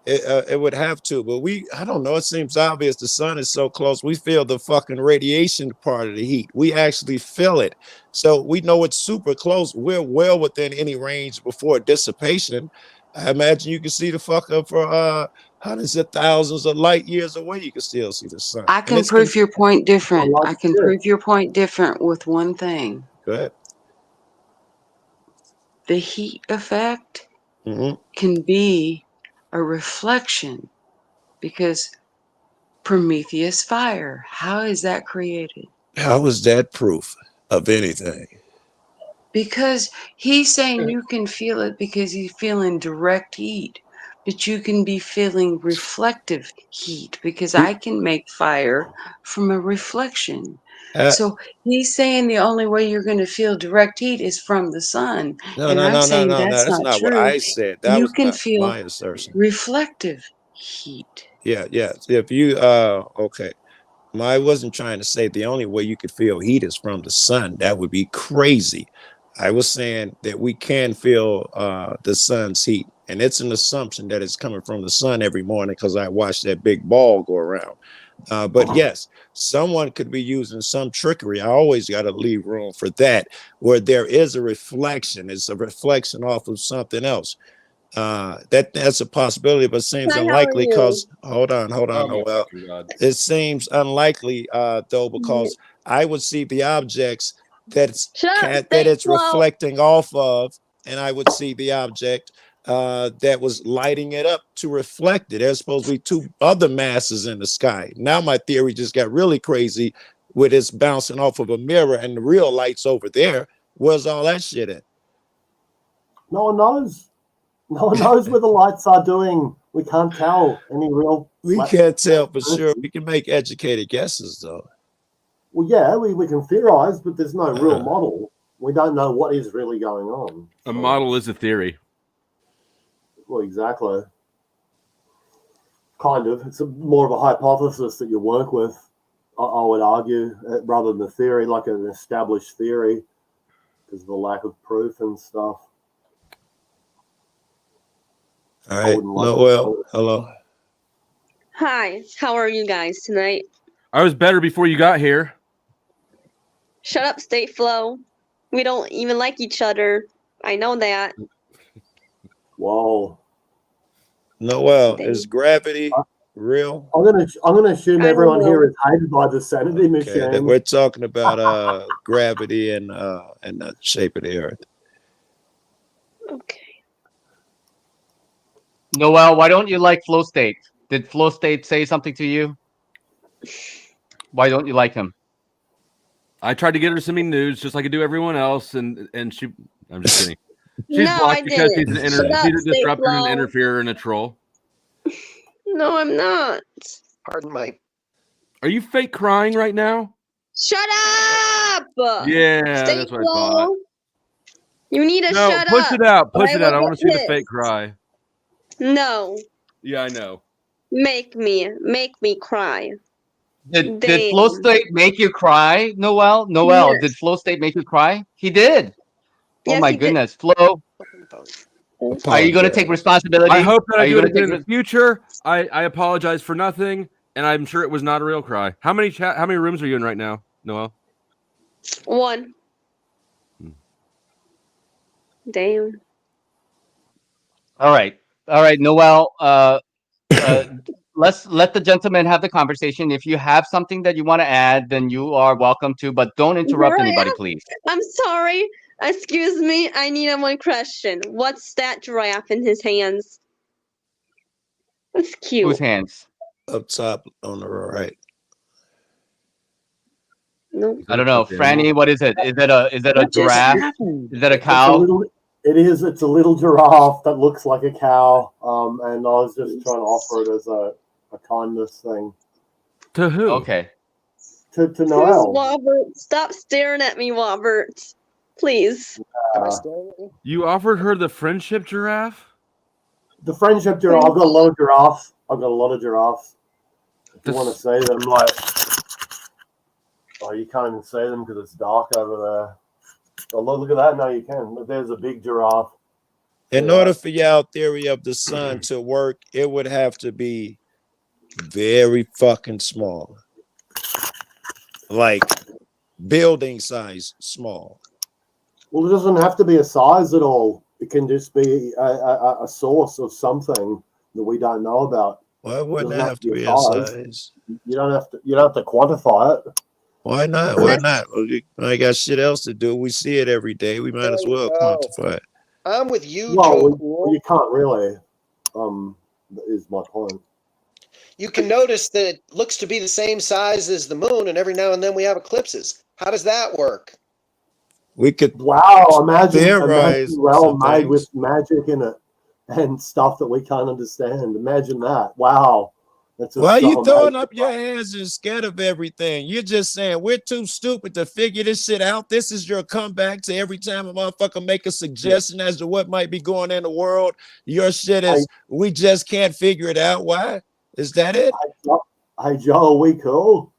it would have to, but I don't know. It seems obvious. The sun is so close. We feel the fucking radiation part of the heat. We actually feel it. So we know it's super close. We're well within any range before dissipation. I imagine you can see the fuck up for hundreds of thousands of light years away. You can still see the sun. I can prove your point different. I can prove your point different with one thing. Go ahead. The heat effect can be a reflection, because Prometheus fire, how is that created? How is that proof of anything? Because he's saying you can feel it because he's feeling direct heat, but you can be feeling reflective heat because I can make fire from a reflection. So he's saying the only way you're going to feel direct heat is from the sun. No, that's not what I said. That was not my assertion. Reflective heat. Yeah. If you okay. I wasn't trying to say the only way you could feel heat is from the sun. That would be crazy. I was saying that we can feel the sun's heat, and it's an assumption that it's coming from the sun every morning because I watched that big ball go around. But yes, someone could be using some trickery. I always got to leave room for that, where there is a reflection. It's a reflection off of something else. That's a possibility, but seems unlikely because hold on, Noel. It seems unlikely though, because I would see the objects that it's reflecting off of, and I would see the object that was lighting it up to reflect it. There's supposed to be two other masses in the sky. Now my theory just got really crazy with it's bouncing off of a mirror and the real light's over there. Where's all that shit at? No one knows. No one knows where the lights are doing. We can't tell any real. We can't tell for sure. We can make educated guesses, though. Well, yeah, we can theorize, but there's no real model. We don't know what is really going on. A model is a theory. Well, exactly. Kind of. It's more of a hypothesis that you work with, I would argue, rather than a theory, like an established theory, because of the lack of proof and stuff. All right, Noel, hello. Hi, how are you guys tonight? I was better before you got here. Shut up, State Flow. We don't even like each other. I know that. Whoa. Noel, is gravity real? I'm gonna assume everyone here is hated by the sanity machine. We're talking about gravity and the shape of the earth. Okay. Noel, why don't you like Flow State? Did Flow State say something to you? Why don't you like him? I tried to get her to send me news just like I do everyone else, and she. I'm just kidding. She's No, blocked I because didn't. she's a disruptor, an interferer, and a troll. No, I'm not. Pardon my. Are you fake crying right now? Shut up! Yeah, State that's what Flow. I thought. You need to shut up. Push it out. Push it out. I will want to see the get fake cry. No. Yeah, I know. Make me cry. Did Flow State make you cry, Noel? Noel, did Flow State make you cry? He did. Yes, oh my goodness, Flo. Are you going to take responsibility? I hope that I do it take in the future. I apologize for nothing, and I'm sure it was not a real cry. How many rooms are you in right now, Noel? One. Damn. All right, Noel. Let's let the gentleman have the conversation. If you have something that you want to add, then you are welcome to, but don't interrupt anybody, please. I'm sorry. Excuse me. I need one question. What's that giraffe in his hands? That's cute. Whose hands? Up top on the right. Nope. I don't know, Franny. What is it? Is that a giraffe? Is that a cow? It is. It's a little giraffe that looks like a cow. And I was just trying to offer it as a kindness thing. To who? Okay. To Noel. Robert, stop staring at me, Robert. Please. You offered her the friendship giraffe? The friendship giraffe. I've got a lot of giraffes. If you want to say them, like, oh, you can't even see them because it's dark over Oh, look at that. No, you can. There's a big giraffe. In order for y'all theory of the sun to work, it would have to be very fucking small. Like building size small. Well, it doesn't have to be a size at all. It can just be a source of something that we don't know about. Why wouldn't it have to be a size? You don't have to quantify it. Why not? Why not? I got shit else to do. We see it every day. We might as well quantify it. I'm with you, Well, Joe. you can't really. Is my point. You can notice that it looks to be the same size as the moon, and every now and then we have eclipses. How does that work? We could imagine a realm made with magic in it and stuff that we can't understand. Imagine that. Wow. Why are you throwing up your hands and scared of everything? You're just saying we're too stupid to figure this shit out. This is your comeback to every time a motherfucker make a suggestion as to what might be going on in the world. Your shit is we just can't figure it out. Why? Is that it? Hey Joe, we cool?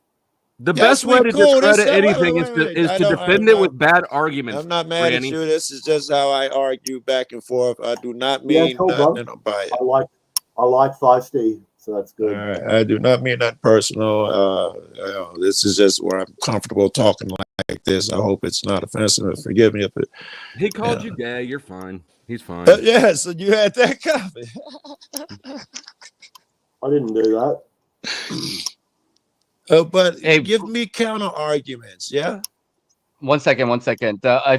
The best way to discredit anything is to defend it with bad arguments. I'm not mad at you. This is just how I argue back and forth. I do not mean nothing about it. I like feisty, so that's good. All right. I do not mean that personal. This is just where I'm comfortable talking like this. I hope it's not offensive. Forgive me if it. He called you gay. You're fine. He's fine. Yeah, so you had that copy. I didn't do that. But hey, give me counter arguments, yeah? One second.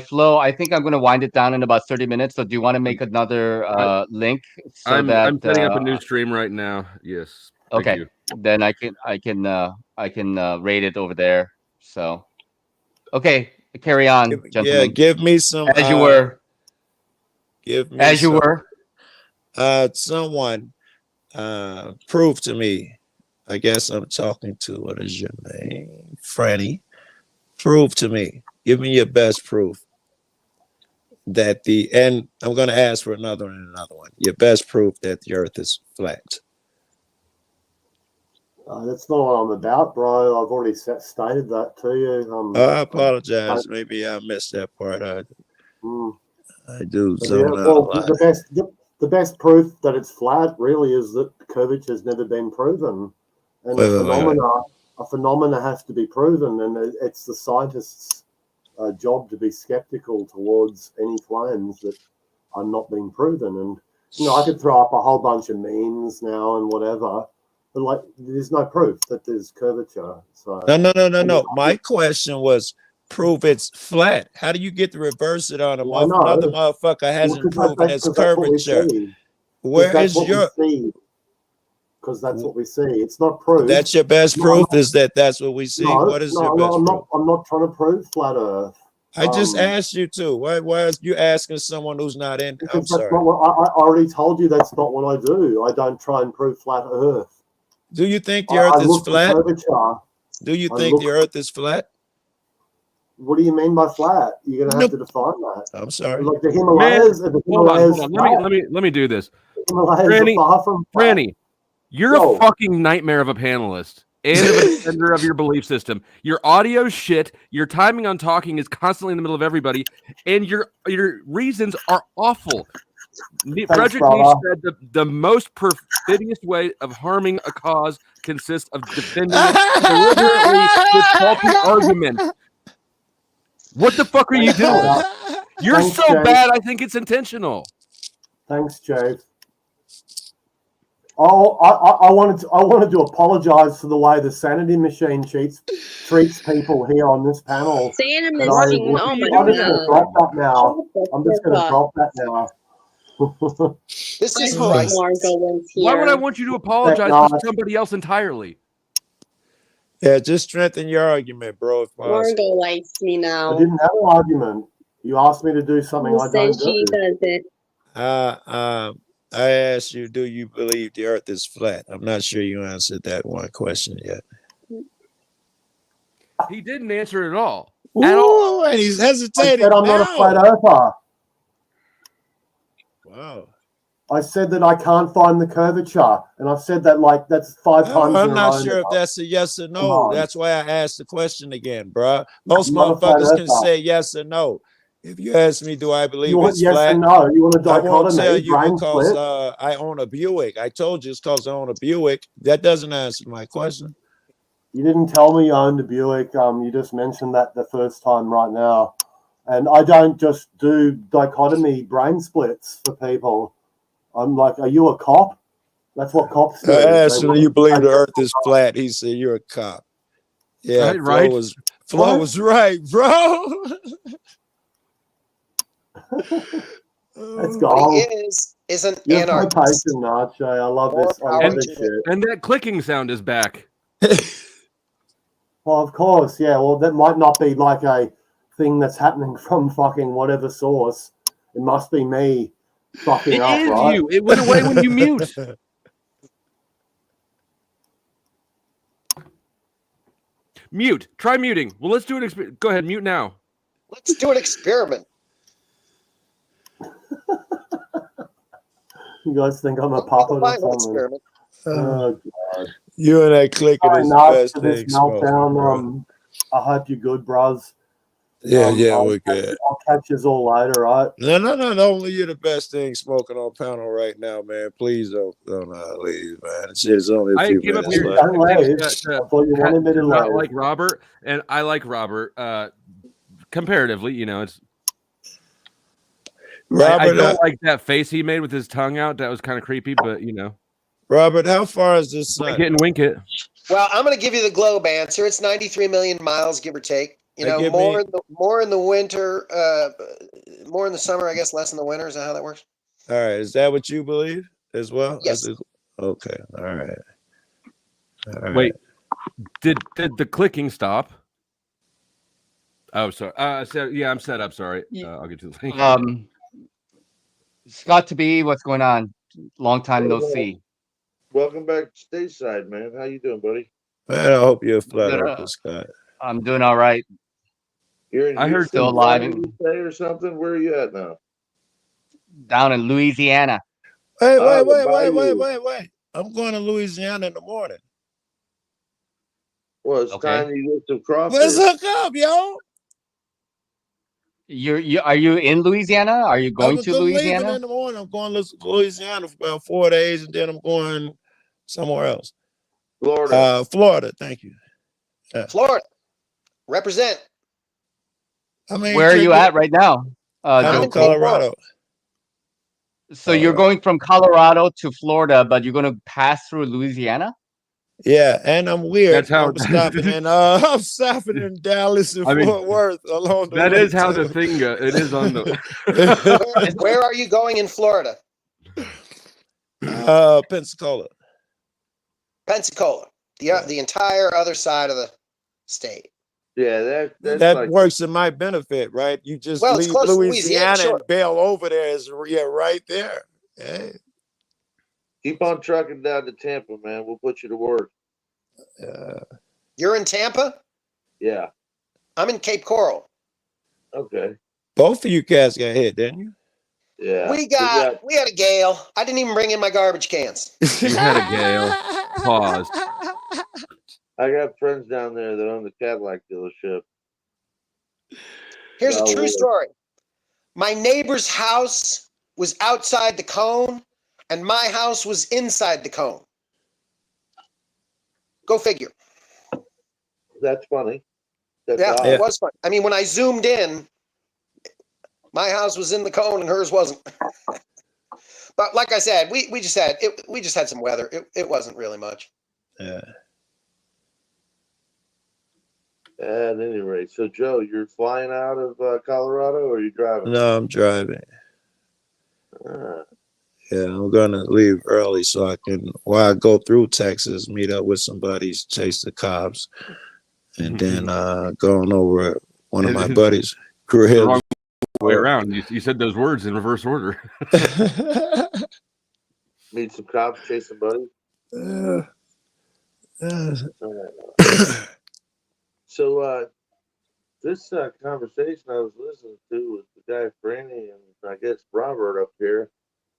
Flo, I think I'm going to wind it down in about 30 minutes. So do you want to make another link? So I'm setting up a new stream right now. Yes. Okay. Then I can rate it over there. So, okay, carry on, gentlemen. Yeah, give me some. As you were. Give me as you were. Someone prove to me. I guess I'm talking to, what is your name? Franny. Prove to me. Give me your best proof that and I'm going to ask for another one. Your best proof that the earth is flat. That's not what I'm about, bro. I've already stated that to you. I apologize. Maybe I missed that part. I do zone out a lot. The best proof that it's flat really is that curvature has never been proven. And a phenomena has to be proven, and it's the scientist's job to be skeptical towards any claims that are not being proven. And I could throw up a whole bunch of memes now and whatever, but there's no proof that there's curvature. So no. My question was, prove it's flat. How do you get to reverse it on another mother hasn't proven it's curvature? Where is your? Because that's what we see. It's not proof. That's your best proof. Is that's what we see? What is your best proof? I'm not trying to prove flat Earth. I just asked you to. Why are you asking someone who's not in? I'm sorry. I already told you that's not what I do. I don't try and prove flat Earth. Do you think the Earth is flat? Do you think the Earth is flat? What do you mean by flat? You're gonna have to define that. I'm sorry. Like the Himalayas. Hold on. Let me do this. Franny, you're a fucking nightmare of a panelist and of a defender of your belief system. Your audio shit, your timing on talking is constantly in the middle of everybody, and your reasons are awful. Frederick Nietzsche said the most perfidious way of harming a cause consists of defending it deliberately with faulty arguments. What the fuck are you doing? You're so bad, I think it's intentional. Thanks, Jay. Oh, I wanted to apologize for the way the sanity machine treats people here on this panel. Sanity machine. I'm just going to drop that now. This is Why would I want you to apologize for somebody else entirely? Yeah, just strengthen your argument, bro. If Margot likes me now. I didn't have an argument. You asked me to do something I don't do. She does it. I asked you, do you believe the Earth is flat? I'm not sure you answered that one question yet. He didn't answer it at all. Ooh, and he's hesitating. I said I'm not a flat earther. Wow. I said that I can't find the curvature, and I've said that that's 5 times. I'm not sure if that's a yes or no. That's why I asked the question again, bro. Most motherfuckers can say yes or no. If you ask me, do I believe You want it's yes flat? and no? You want a I won't tell dichotomy? you Brain because split? I own a Buick. I told you it's because I own a Buick. That doesn't answer my question. You didn't tell me you owned a Buick. You just mentioned that the first time right now. And I don't just do dichotomy brain splits for people. I'm like, are you a cop? That's what cops do. I asked him, They do you believe the earth is flat? He said, you're a cop. Yeah, right. Flo was right, bro. Let's What go. he is an You're so anarchist. patient, Archie. I love this. I love this shit. And that clicking sound is back. Well, of course, yeah. Well, that might not be like a thing that's happening from fucking whatever source. It must be me fucking up, It is right? you. It went away when you mute. Mute. Try muting. Well, let's do an go ahead. Mute now. Let's do an experiment. You guys think I'm a puppet or something? Experiment. Oh god. You and that clicking is the best thing. Meltdown. I hope you're good, bros. Yeah, we're good. I'll catch you all later, right? No. Only you're the best thing smoking on panel right now, man. Please don't leave, man. It's only a few minutes left. Don't leave. I thought you wanted me to not leave. like Robert, and I like Robert. Comparatively, you know, it's Robert. I don't like that face he made with his tongue out. That was kind of creepy, but you know. Robert, how far is this sun? Wink it. Well, I'm going to give you the globe answer. It's 93 million miles, give or take. You know, more in the winter, more in the summer, I guess, less in the winter. Is that how that works? All right. Is that what you believe as well? Yes. Okay. All right. Wait, did the clicking stop? Oh, sorry. I'm set up. Sorry. I'll get to the link. Scott to be, what's going on? Long time no see. Welcome back stateside, man. How you doing, buddy? Man, I hope you're flat earther, Scott. I'm doing all right. You're in I heard still alive or something. Where are you at now? Down in Louisiana. Wait. I'm going to Louisiana in the morning. Well, it's time you get some crawfish. Let's hook up, yo. Are you in Louisiana? Are you going to Louisiana? Leaving in the morning. I'm going to Louisiana for about 4 days, and then I'm going somewhere else. Florida. Thank you. Yeah. Florida. Represent. I mean, where are you at right now? I'm in Colorado. So you're going from Colorado to Florida, but you're going to pass through Louisiana? Yeah, and I'm weird. That's how I'm stopping in Dallas and Fort Worth along the way. That is how the thing goes. It is on the. Where are you going in Florida? Pensacola. Pensacola, the entire other side of the state. Yeah, that like, works in my benefit, right? You just leave Louisiana and bail over there. Is right there. Hey. Keep on trucking down to Tampa, man. We'll put you to work. You're in Tampa? Yeah. I'm in Cape Coral. Okay. Both of you guys got hit, didn't you? Yeah. We had a gale. I didn't even bring in my garbage cans. You had a gale. Pause. I got friends down there that own the Cadillac dealership. Here's a true story. My neighbor's house was outside the cone, and my house was inside the cone. Go figure. That's funny. It was fun. I mean, when I zoomed in, my house was in the cone and hers wasn't. But like I said, we just had some weather. It wasn't really much. Yeah. At any rate, so Joe, you're flying out of Colorado, or are you driving? No, I'm driving. Yeah, I'm gonna leave early so I can, while I go through Texas, meet up with some buddies, chase the cops, and then going over one of my buddies' crib. Wrong way around. You said those words in reverse order. Meet some cops, chase some buddies. So this conversation I was listening to with the guy Franny and I guess Robert up here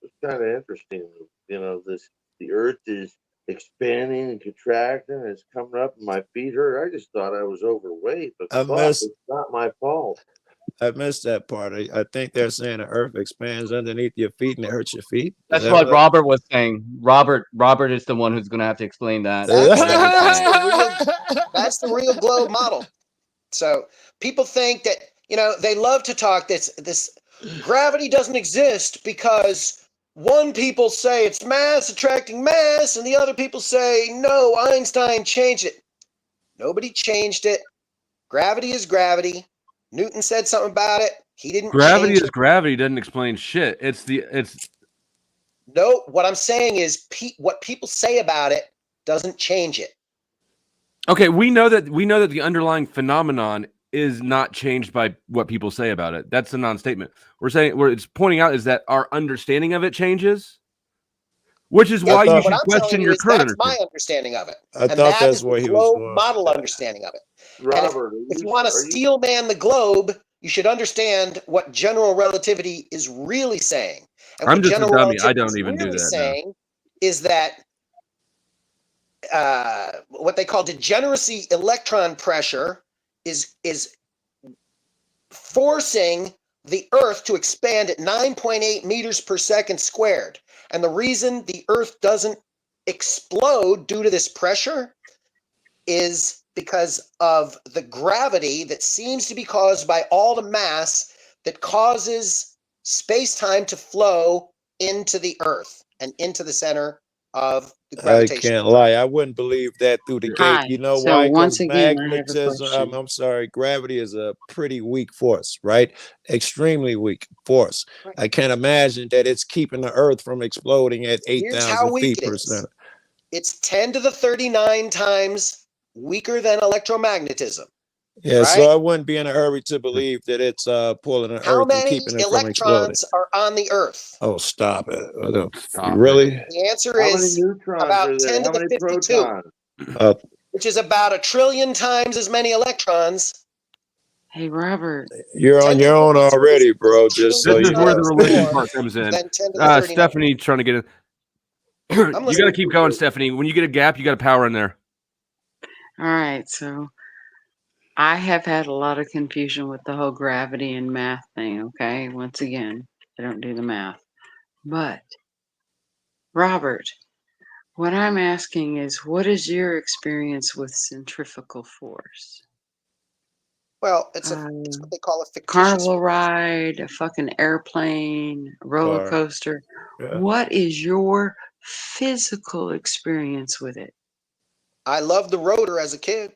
was kind of interesting. You know, the Earth is expanding and contracting, and it's coming up, and my feet hurt. I just thought I was overweight, but it's not my fault. I missed that part. I think they're saying the Earth expands underneath your feet and it hurts your feet. That's what Robert was saying. Robert is the one who's going to have to explain that. That's the real globe model. So people think that, you know, they love to talk this gravity doesn't exist because one people say it's mass attracting mass and the other people say no, Einstein changed it. Nobody changed it. Gravity is gravity. Newton said something about it. He didn't. Gravity change is gravity. Doesn't explain shit. It's no. What I'm saying is, what people say about it doesn't change it. Okay, we know that the underlying phenomenon is not changed by what people say about it. That's a non-statement. It's pointing out is that our understanding of it changes, which is why you should question your current understanding. That's my understanding of it. I thought that's where he was going. Model understanding of it. Robert, if you want to steel man the globe, you should understand what general relativity is really saying. And I'm just a dummy. I don't even do that. Saying is that what they call degeneracy electron pressure is forcing the Earth to expand at 9.8 meters per second squared. And the reason the Earth doesn't explode due to this pressure is because of the gravity that seems to be caused by all the mass that causes space-time to flow into the Earth and into the center of the gravitation. I can't lie. I wouldn't believe that through the gate. You know why? Because magnetism, I'm sorry, gravity is a pretty weak force, right? Extremely weak force. Right. I can't imagine that it's keeping the Earth from exploding at 8,000 feet per second. It's 10 to the 39 times weaker than electromagnetism. Yeah, right? So I wouldn't be in a hurry to believe that it's pulling an Earth and keeping it from exploding. How many electrons are on the Earth? Oh, stop it. Really? The answer is about 10 to the 52, which is about 1 trillion times as many electrons. Hey, Robert. You're on your own already, bro. Just so this is where the religion part comes in. Stephanie trying to get in. You got to keep going, Stephanie. When you get a gap, you got to power in there. All right, so I have had a lot of confusion with the whole gravity and math thing, okay? Once again, I don't do the math. But, Robert, what I'm asking is, what is your experience with centrifugal force? Well, it's what they call a fictitious carnival ride, a fucking airplane, a roller coaster. Yeah. What is your physical experience with it? I loved the rotor as a kid.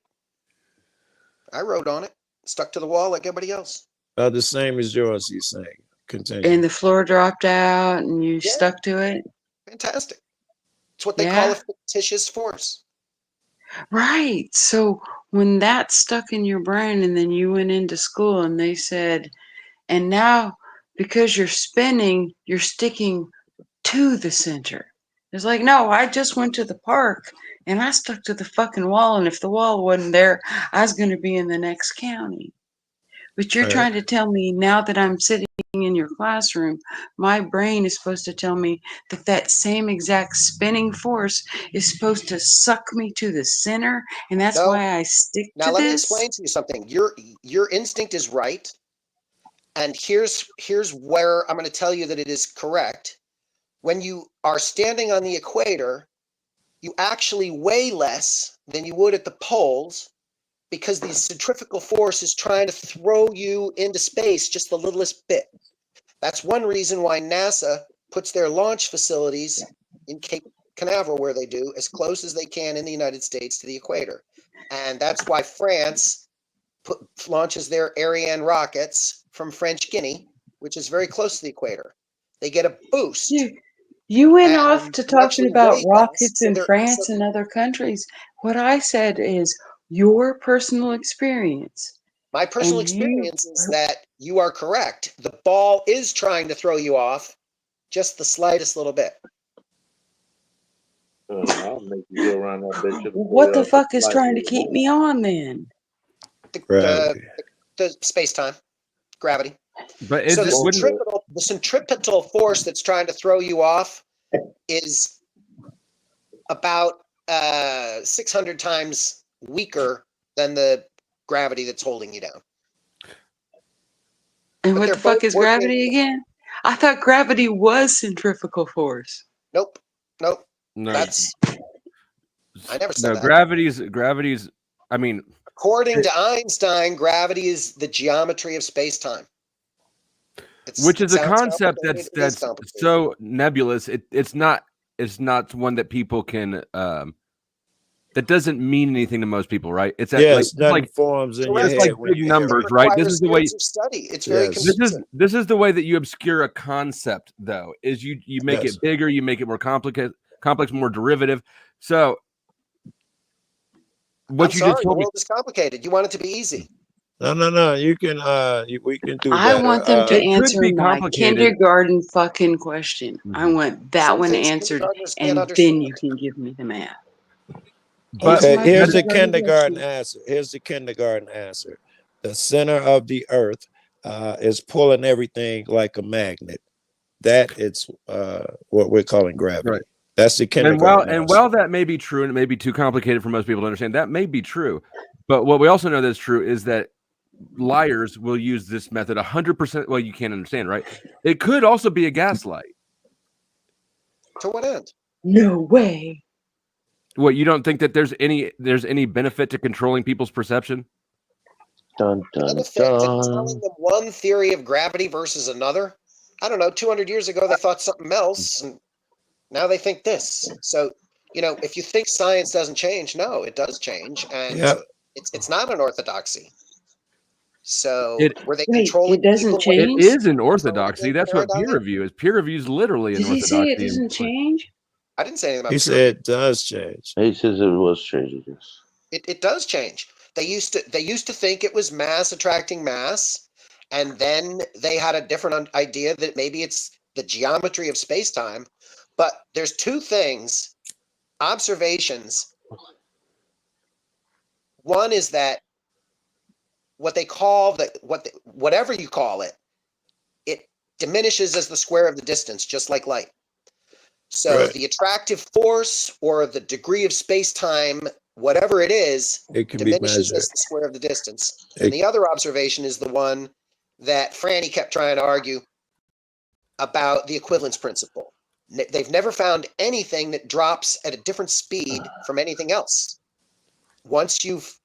I rode on it, stuck to the wall like everybody else. The same as yours, he's saying. Continue. And the floor dropped out and you stuck to it? Fantastic. It's what they call a fictitious force. Right. So when that stuck in your brain and then you went into school and they said, and now because you're spinning, you're sticking to the center. It's like, no, I just went to the park and I stuck to the fucking wall. And if the wall wasn't there, I was going to be in the next county. But you're trying to tell me now that I'm sitting in your classroom, my brain is supposed to tell me that that same exact spinning force is supposed to suck me to the center. And that's why I stick to this. Now, let me explain to you something. Your instinct is right. And here's where I'm going to tell you that it is correct. When you are standing on the equator, you actually weigh less than you would at the poles because the centrifugal force is trying to throw you into space just the littlest bit. That's one reason why NASA puts their launch facilities in Cape Canaveral, where they do, as close as they can in the United States to the equator. And that's why France launches their Ariane rockets from French Guiana, which is very close to the equator. They get a boost. You went off to talking about rockets in France and other countries. What I said is your personal experience. My personal experience is that you are correct. The ball is trying to throw you off just the slightest little bit. I'll make you go around that bitch. What the fuck is trying to keep me on then? The space-time, gravity. But so the centripetal force that's trying to throw you off is about 600 times weaker than the gravity that's holding you down. And what the fuck is gravity again? I thought gravity was centrifugal force. Nope. No, That's I never said that. Gravity's. I mean, according to Einstein, gravity is the geometry of space-time. Which is a concept that's so nebulous. It's not one that people can. That doesn't mean anything to most people, right? It's like forms in your head. Like big numbers, right? This is the way study. It's very this is the way that you obscure a concept, though. Is you make it bigger, you make it more complex, more derivative. So what you just told me, the world is complicated. You want it to be easy. No. You can. We can do. I want them to answer my kindergarten fucking question. I want that one answered, and then you can give me the math. Okay, here's the kindergarten answer. The center of the earth is pulling everything like a magnet. That is what we're calling gravity. Right. That's the kindergarten answer. And while that may be true, and it may be too complicated for most people to understand, that may be true. But what we also know that's true is that liars will use this method 100%. Well, you can't understand, right? It could also be a gaslight. To what end? No way. What, you don't think that there's any benefit to controlling people's perception? Telling them one theory of gravity versus another. I don't know. 200 years ago, they thought something else, and now they think this. So, if you think science doesn't change, no, it does change, and it's not an orthodoxy. So, were they controlling? It doesn't change. It is an orthodoxy. That's what peer review is. Peer review is literally an orthodoxy. Did he say it doesn't change? I didn't say anything about. He said it does change. He says it was changing. Yes. It does change. They used to think it was mass attracting mass, and then they had a different idea that maybe it's the geometry of space-time. But there's two things, observations. One is that what they call whatever you call it, it diminishes as the square of the distance, just like light. So the attractive force or the degree of space-time, whatever it is, diminishes as the square of the distance. And the other observation is the one that Franny kept trying to argue about the equivalence principle. They've never found anything that drops at a different speed from anything else. Once you've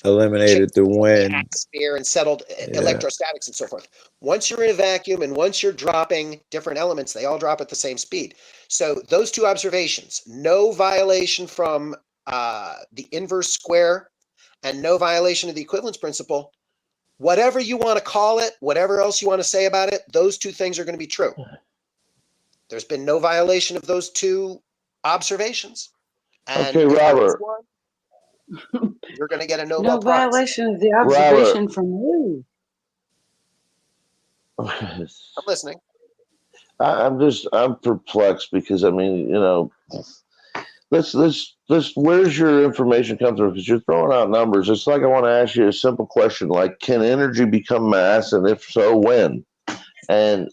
eliminated the wind, atmosphere, and settled electrostatics and so forth. Once you're in a vacuum and once you're dropping different elements, they all drop at the same speed. So those two observations, no violation from the inverse square and no violation of the equivalence principle, whatever you want to call it, whatever else you want to say about it, those two things are going to be true. There's been no violation of those two observations. And okay, Robert. You're going to get a Nobel Prize. No violation of the observation from who? I'm listening. I'm perplexed because where's your information come through? Because you're throwing out numbers. It's like I want to ask you a simple question, like, can energy become mass, and if so, when? And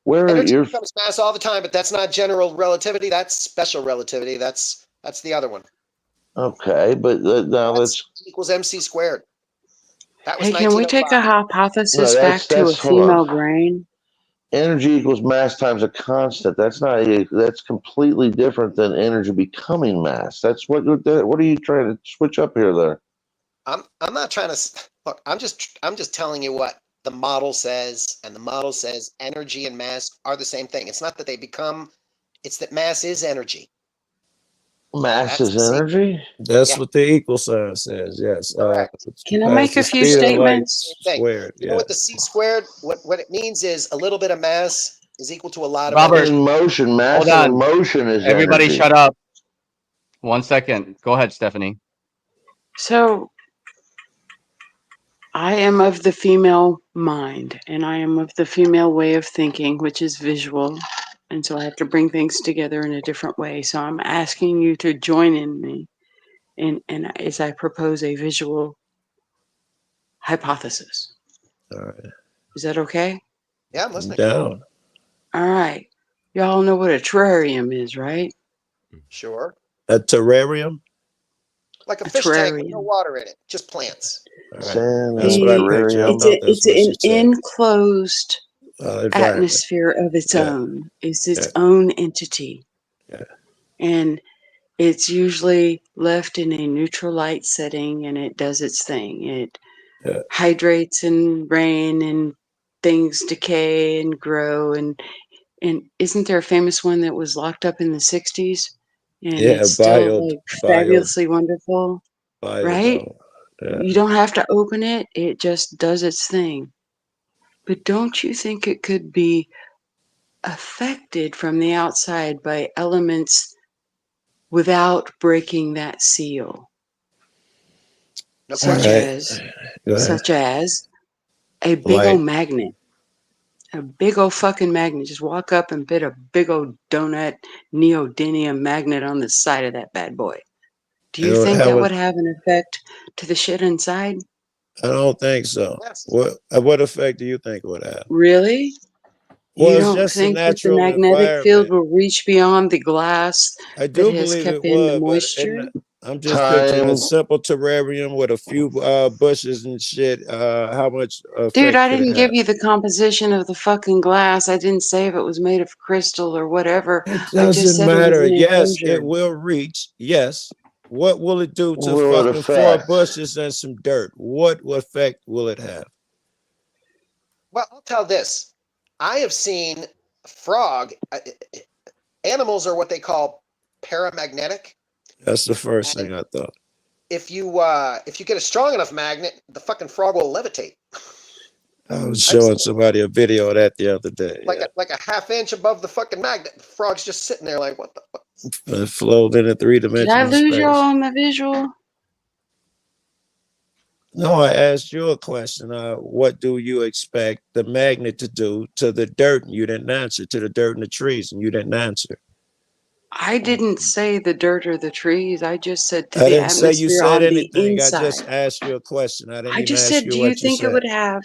energy becomes mass all the time, but that's not general relativity. That's special relativity. That's the other one. Okay, but now let's equals MC squared. That was can we take a hypothesis back to a female brain? Energy equals mass times a constant. That's completely different than energy becoming mass. That's what are you trying to switch up here there? I'm not trying to look. I'm just telling you what the model says, and the model says energy and mass are the same thing. It's not that they become, it's that mass is energy. Mass is energy? That's what the equal sign says, yes. Can I make a few statements? Squared, you know what the C squared, what it means is a little bit of mass is equal to a lot of Robert, in motion. Mass in motion is everybody energy. Shut up. 1 second. Go ahead, Stephanie. So I am of the female mind, and I am of the female way of thinking, which is visual. And so I have to bring things together in a different way. So I'm asking you to join in me and as I propose a visual hypothesis. All right. Is that okay? Yeah, I'm listening. Down. All right. Y'all know what a terrarium is, right? Sure. A terrarium? Like a fish tank with no water in it, just plants. Right. That's what I picture. It's an enclosed atmosphere of its own. It's its own entity. Yeah. And it's usually left in a neutral light setting, and it does its thing. It hydrates in rain, and things decay and grow. And isn't there a famous one that was locked up in the 60s? And it's still like fabulously wonderful, right? You don't have to open it. It just does its thing. But don't you think it could be affected from the outside by elements without breaking that seal? No such as a big old magnet. A big old fucking magnet. Just walk up and put a big old donut neodymium magnet on the side of that bad boy. Do you think that would have an effect to the shit inside? I don't think so. Yes. What effect do you think it would have? Really? Well, you it's don't just think a that the natural magnetic field environment. will reach beyond the glass I do that has believe kept it in the would, moisture? I'm just picturing a simple terrarium with a few bushes and shit. How much effect Dude, I could it didn't give have? you the composition of the fucking glass. I didn't say if it was made of crystal or whatever. It I just doesn't said it was matter. an Yes, enclosure. it will reach. Yes. What will it do to Will it fucking 4 affect? bushes and some dirt? What effect will it have? Well, I'll tell this. I have seen frog animals are what they call paramagnetic. That's the first thing I thought. If you get a strong enough magnet, the fucking frog will levitate. I was showing somebody a video of that the other day. Like a half inch above the fucking magnet. The frog's just sitting there like, what the fuck? It flowed in a 3-dimensional Did I lose space. y'all on the visual? No, I asked you a question. What do you expect the magnet to do to the dirt? And you didn't answer. To the dirt and the trees, and you didn't answer. I didn't say the dirt or the trees. I just said to I the didn't say you atmosphere said on the anything. I inside. just asked you a question. I didn't I even just ask said, you do you what you think it said. would have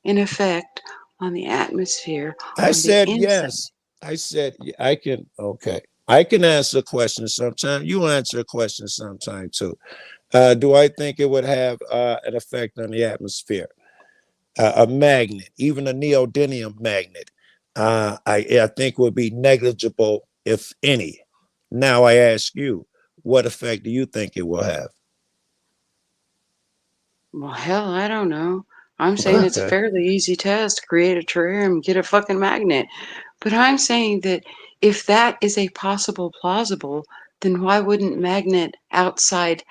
an effect on the atmosphere I on said the inside? yes. I said I can. Okay, I can answer a question sometime. You answer a question sometime too. Do I think it would have an effect on the atmosphere? A magnet, even a neodymium magnet, I think would be negligible, if any. Now I ask you, what effect do you think it will have? Well, hell, I don't know. I'm saying it's a fairly easy test. Create a terrarium, get a fucking magnet. But I'm saying that if that is a possible plausible, then why wouldn't magnet outside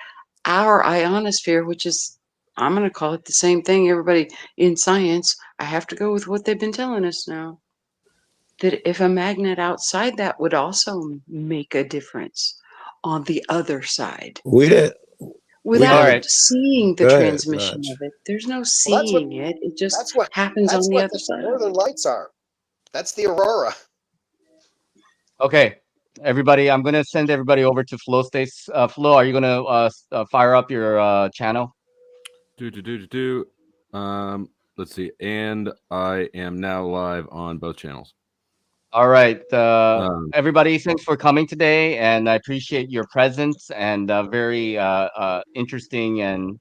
our ionosphere, which is, I'm going to call it the same thing, everybody in science, I have to go with what they've been telling us now, that if a magnet outside that would also make a difference on the other side. Without seeing the transmission of it. There's no seeing it. It just happens on the other side. Northern lights are. That's the aurora. Okay, everybody, I'm going to send everybody over to Flow States. Flo, are you going to fire up your channel? Let's see. And I am now live on both channels. All right. Everybody, thanks for coming today. And I appreciate your presence and very interesting and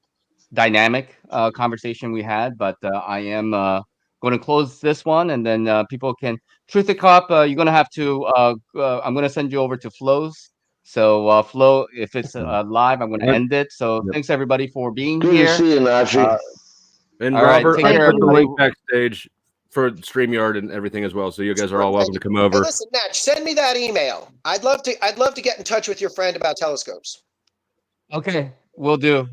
dynamic conversation we had. But I am going to close this one, and then people can Truth or Cop. You're going to have to. I'm going to send you over to Flo's. So Flo, if it's live, I'm going to end it. So thanks everybody for being here. Good to see you, Nachi. And Robert, I put the link backstage for StreamYard and everything as well. So you guys are all welcome to come over. Hey, listen, Natch, send me that email. I'd love to get in touch with your friend about telescopes. Okay, will do.